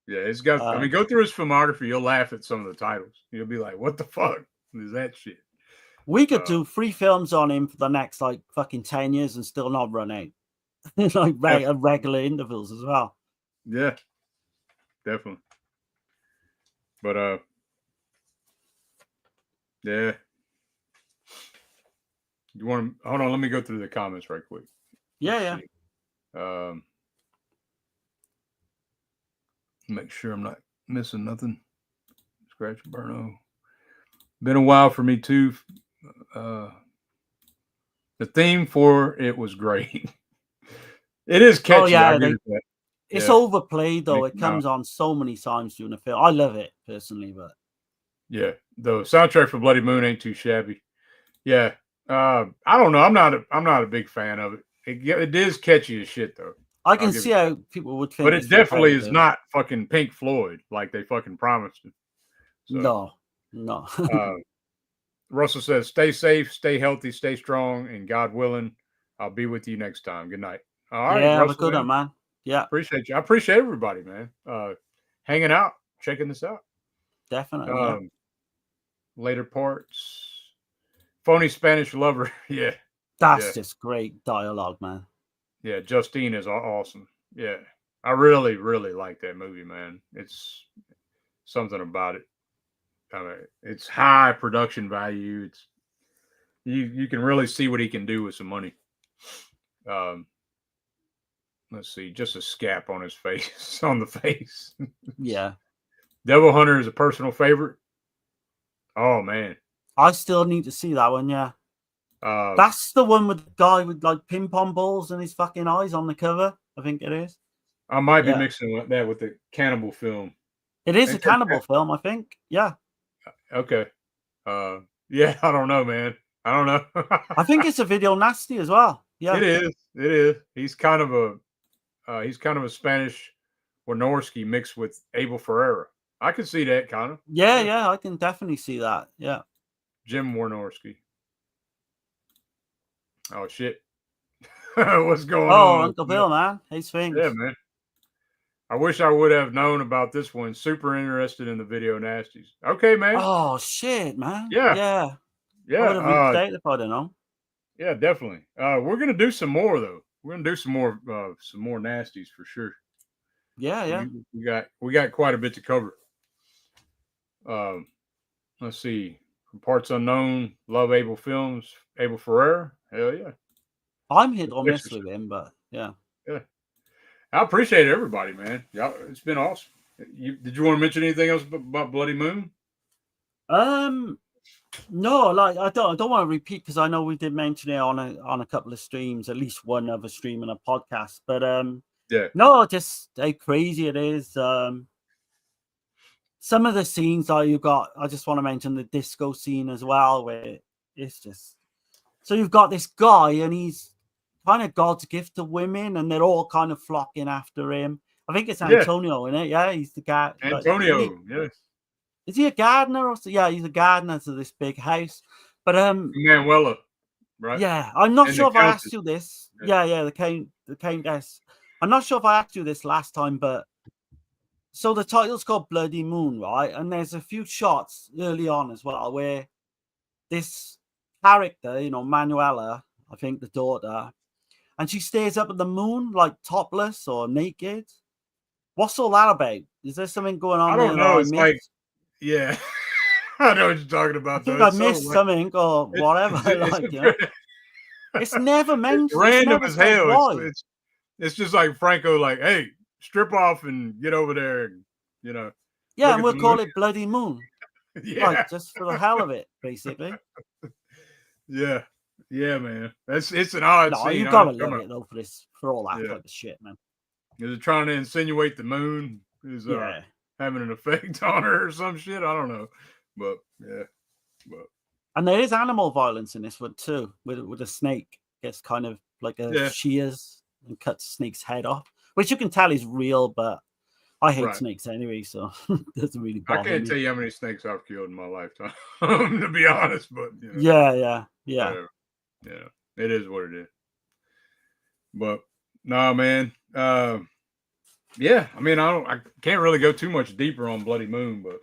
Yeah, it's got, I mean, go through his filmography, you'll laugh at some of the titles. You'll be like, what the fuck is that shit? We could do 3 films on him for the next, like, fucking 10 years and still not run out. Like, regular intervals as well. Yeah, definitely. But, yeah. You want to, hold on, let me go through the comments right quick. Yeah. Make sure I'm not missing nothing. Scratch Burno. Been a while for me too. The theme for it was great. It is catchy. Oh, yeah, I agree with that. It's Yeah. overplayed though. It comes on so many times during the film. I love it personally, but yeah, the soundtrack for Bloody Moon ain't too shabby. Yeah, I don't know. I'm not a big fan of it. It is catchy as shit though. I can see how people would think. But it it's definitely is repetitive. not fucking Pink Floyd like they fucking promised it. So, No. Russell says, "Stay safe, stay healthy, stay strong, and God willing, I'll be with you next time. Good night." All right, yeah, have a Russell, good one, man. Yeah, appreciate you. I appreciate everybody, man. Hanging out, checking this out. definitely. Yeah. Later parts. Phony Spanish lover. Yeah. That's just great dialogue, man. Yeah, Justine is awesome. Yeah. I really, really like that movie, man. It's something about it. I mean, it's high production value. It's you can really see what he can do with some money. Let's see, just a scap on his face, on the face. Yeah. Devil Hunter is a personal favorite. Oh man. I still need to see that one, yeah. That's the one with the guy with like ping pong balls and his fucking eyes on the cover. I think it is. I might be mixing that with the cannibal film. It is a cannibal film, I think. Yeah. Okay. Yeah, I don't know, man. I don't know. I think it's a video nasty as well. Yeah. It is. It is. He's kind of a Spanish Wynorski mixed with Abel Ferreira. I can see that kind of. Yeah, I can definitely see that. Yeah. Jim Wynorski. Oh shit. What's going on? Oh, Uncle Bill, man. Hey, Sphinx. Yeah, man. I wish I would have known about this one. Super interested in the video nasties. Okay, man. Oh shit, man. Yeah. Yeah. Yeah. I would have reached out if I'd have known. Yeah, definitely. We're gonna do some more though. We're gonna do some more nasties for sure. Yeah. We got quite a bit to cover. Let's see. Parts Unknown, Love Abel Films, Abel Ferreira. Hell yeah. I'm hit or miss with him, but yeah. Yeah. I appreciate everybody, man. Y'all, it's been awesome. Did you want to mention anything else about Bloody Moon? No, like I don't want to repeat because I know we did mention it on a couple of streams, at least one other stream and a podcast. But Yeah. no, just how crazy it is. Some of the scenes that you got, I just want to mention the disco scene as well, where it's just so you've got this guy and he's kind of God's gift to women, and they're all kind of flocking after him. I think it's Antonio, isn't it? Yeah, he's the guy. Antonio, yes. Is he a gardener or so? Yeah, he's a gardener to this big house. But Manuela, right? Yeah, I'm not And sure the if I asked Countess. you this. Yeah, the Countess. I'm not sure if I asked you this last time, but so the title's called Bloody Moon, right? And there's a few shots early on as well where this character, Manuela, I think the daughter, and she stares up at the moon like topless or naked. What's all that about? Is there something going on? I don't there know. that It's I like, missed? yeah, I know what you're talking about. I think though. I It's missed so, something or whatever. It's never mentioned. It's random never as said hell. why. It's just like Franco, like, hey, strip off and get over there, and Yeah, look and at we'll the call moon. it Bloody Moon. Yeah. Like, just for the hell of it, basically. Yeah, man. It's an odd No, scene. you I gotta don't love know. it though for all that Yeah. type of shit, man. Is it trying to insinuate the moon is Yeah. having an effect on her or some shit? I don't know, but yeah, but And there is animal violence in this one too, with a snake gets kind of like shears and cuts snake's head off, which you can tell is real, but I hate Right. snakes anyway, so it doesn't really bother I can't me. tell you how many snakes I've killed in my lifetime, to be honest. But Yeah. whatever. Yeah, it is what it is. But no, man. Yeah, I mean, I can't really go too much deeper on Bloody Moon, but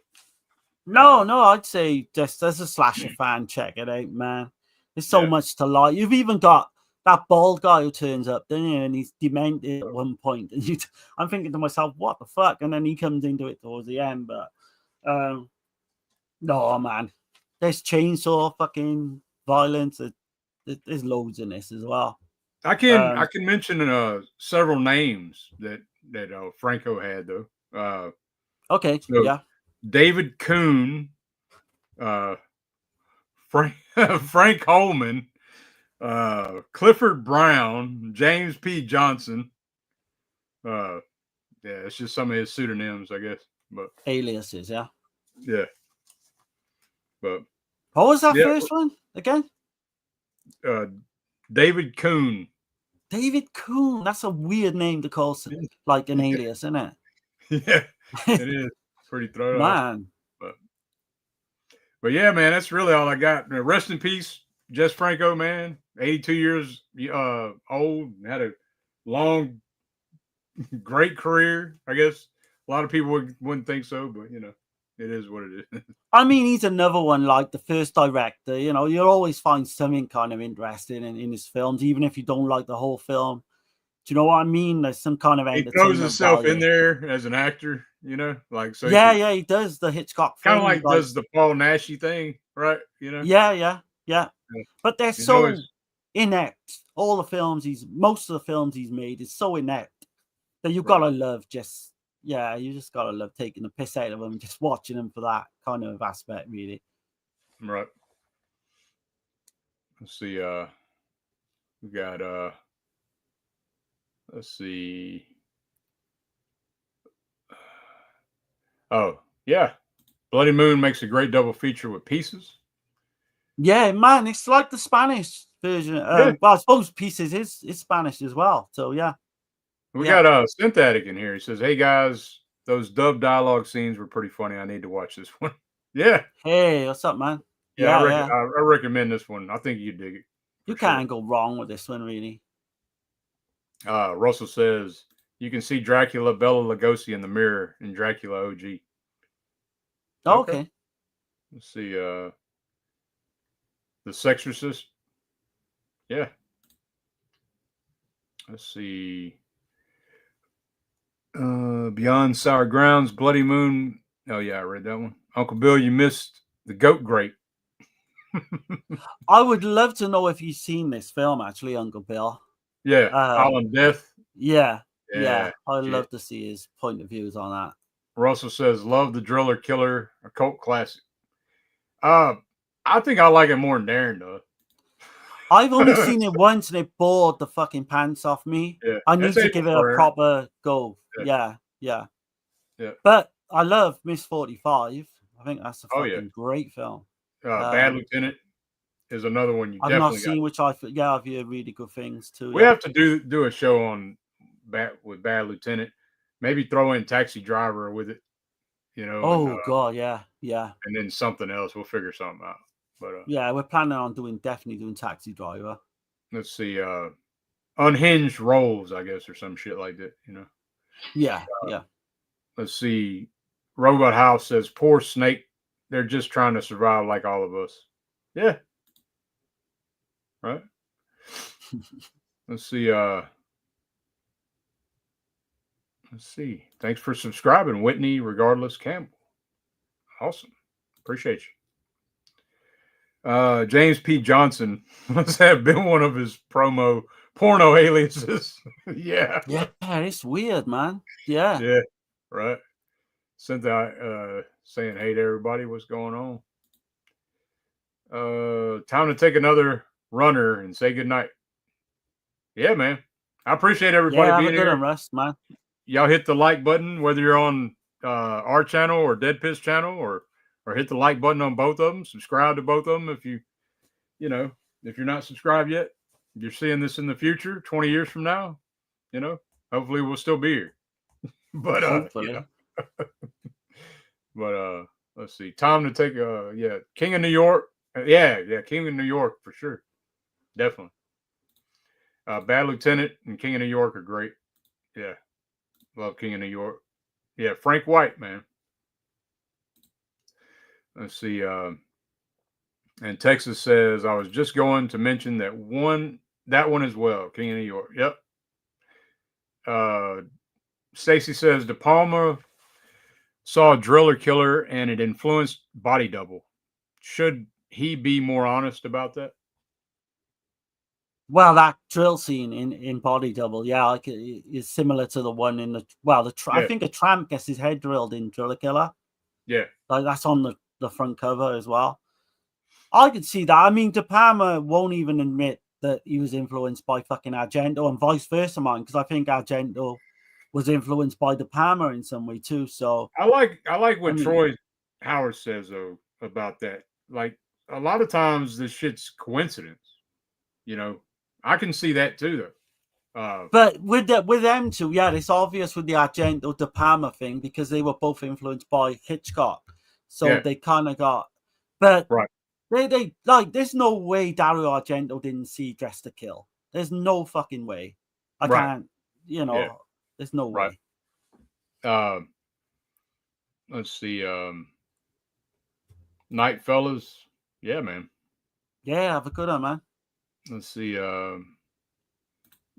No, I'd say just as a slasher fan, check it out, man. There's so much to like. You've even got that bald guy who turns up, don't you? And he's demented at one point. And I'm thinking to myself, what the fuck? And then he comes into it towards the end. But no, man. There's chainsaw fucking violence. There's loads in this as well. I can mention several names that Franco had though. Okay, so yeah. David Kuhn, Frank Holman, Clifford Brown, James P. Johnson. Yeah, it's just some of his pseudonyms, I guess. But aliases, yeah. Yeah. But what was that first one again? David Kuhn. David Kuhn. That's a weird name to call like an alias, isn't it? Yeah, it is pretty thrown man. But yeah, man, that's really all I got. Rest in peace, Jess Franco, man. 82 years old, had a long, great career. I guess a lot of people wouldn't think so, but it is what it is. I mean, he's another one like the first director. You'll always find something kind of interesting in his films, even if you don't like the whole film. Do you know what I mean? There's some kind of he throws himself in there as an actor, like so. Yeah, he does the Hitchcock kind of like does the Paul Nashy thing, right? Yeah. But they're so inept. All the films most of the films he's made is so inept that you gotta love just. Yeah, you just gotta love taking the piss out of them, just watching them for that kind of aspect, really. Right. Let's see. We got. Let's see. Oh yeah, Bloody Moon makes a great double feature with Pieces. Yeah, man, it's like the Spanish version. Well, I suppose Pieces is Spanish as well. So yeah. We got Synthetic in here. He says, "Hey guys, those dub dialogue scenes were pretty funny. I need to watch this one." Yeah. Hey, what's up, man? Yeah, I recommend this one. I think you dig it. You can't go wrong with this one, really. Russell says you can see Dracula Bela Lugosi in the mirror in Dracula OG. Okay. Let's see. The Sexorcist. Yeah. Let's see. Beyond Sour Grounds, Bloody Moon. Oh yeah, I read that one. Uncle Bill, you missed the Goat Grape. I would love to know if you've seen this film, actually, Uncle Bill. Yeah, Island Death. Yeah. I'd love to see his point of views on that. Russell says, "Love the Driller Killer, a cult classic." I think I like it more than Darren does. I've only seen it once and it bored the fucking pants off me. Yeah, I need to give it a proper go. Yeah. But I love Miss 45. I think that's a fucking great film. Bad Lieutenant is another one you I've definitely not seen, which I've heard really good things too. We have to do a show on Bad Lieutenant. Maybe throw in Taxi Driver with it. You know. Oh God, yeah. And then something else. We'll figure something out. But yeah, we're planning on definitely doing Taxi Driver. Let's see, Unhinged Roles, I guess, or some shit like that. You know. Yeah. Let's see. Robot House says, "Poor Snake. They're just trying to survive like all of us." Yeah. Right. Let's see. Thanks for subscribing, Whitney. Regardless, Campbell. Awesome. Appreciate you. James P. Johnson must have been one of his porno aliases. Yeah, it's weird, man. Yeah, right. Sent out saying, "Hey to everybody, what's going on?" Time to take another runner and say goodnight. Yeah, man. I appreciate everybody being here. Rest, man. Y'all hit the like button, whether you're on our channel or Dead Piss channel, or hit the like button on both of them. Subscribe to both of them if if you're not subscribed yet. If you're seeing this in the future, 20 years from now, hopefully we'll still be here. But hopefully. But let's see. Time to take King of New York. Yeah, King of New York for sure. Definitely. Bad Lieutenant and King of New York are great. Yeah. Love King of New York. Yeah, Frank White, man. Let's see. And Texas says, I was just going to mention that one as well. King of New York. Yep. Stacy says, De Palma saw a driller killer and it influenced Body Double. Should he be more honest about that? Well, that drill scene in Body Double, is similar to the one in I think a tramp gets his head drilled in Driller Killer. Yeah. Like that's on the front cover as well. I could see that. I mean, De Palma won't even admit that he was influenced by fucking Argento and vice versa, man, because I think Argento was influenced by De Palma in some way too. So I like what Troy Howard says though about that. Like a lot of times this shit's coincidence, I can see that too, though. But with them two, it's obvious with the Argento De Palma thing because they were both influenced by Hitchcock, so they kind of got. But they like, there's no way Dario Argento didn't see Dress to Kill. There's no fucking way. I can't, there's no way. Let's see, Night Fellas, yeah, man. Yeah, have a good one, man. Let's see.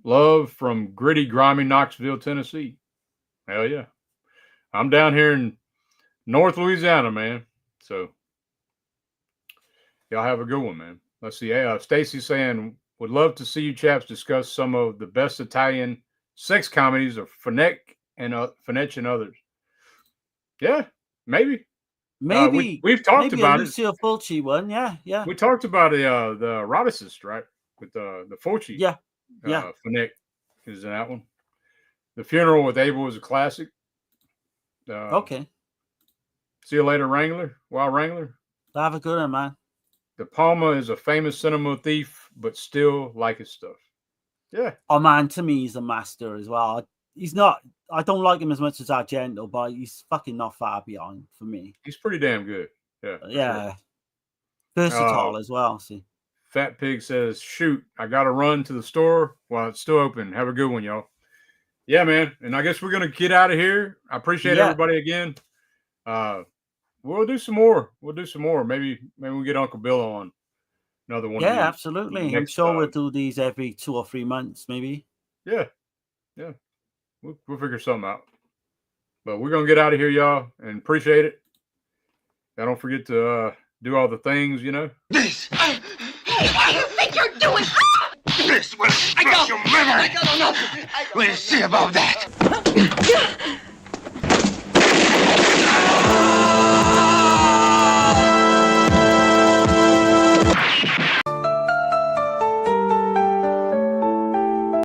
Love from gritty, grimy Knoxville, Tennessee. Hell yeah. I'm down here in North Louisiana, man. So y'all have a good one, man. Let's see. Stacy saying, would love to see you chaps discuss some of the best Italian sex comedies of Finech and others. Yeah, maybe. We've talked about Lucio Fulci one. Yeah. We talked about the eroticist, right? With the Fulci. Yeah. Finech is in that one. The Funeral with Abel is a classic. Okay. See you later, Wrangler. Wild Wrangler. Have a good one, man. De Palma is a famous cinema thief, but still like his stuff. Yeah. Oh man, to me, he's a master as well. He's not. I don't like him as much as Argento, but he's fucking not far behind for me. He's pretty damn good. Yeah. Yeah. Sure. Versatile as well. See. Fat Pig says, shoot, I got to run to the store while it's still open. Have a good one, y'all. Yeah, man. And I guess we're going to get out of here. I appreciate everybody again. We'll do some more. Maybe we'll get Uncle Bill on another one. Yeah, absolutely. I'm sure we'll do these every 2 or 3 months, maybe. Yeah. We'll figure something out. But we're going to get out of here, y'all, and appreciate it. Now, don't forget to do all the things, This. What do you think you're doing? This will crush your liver. I got enough. We'll see about that.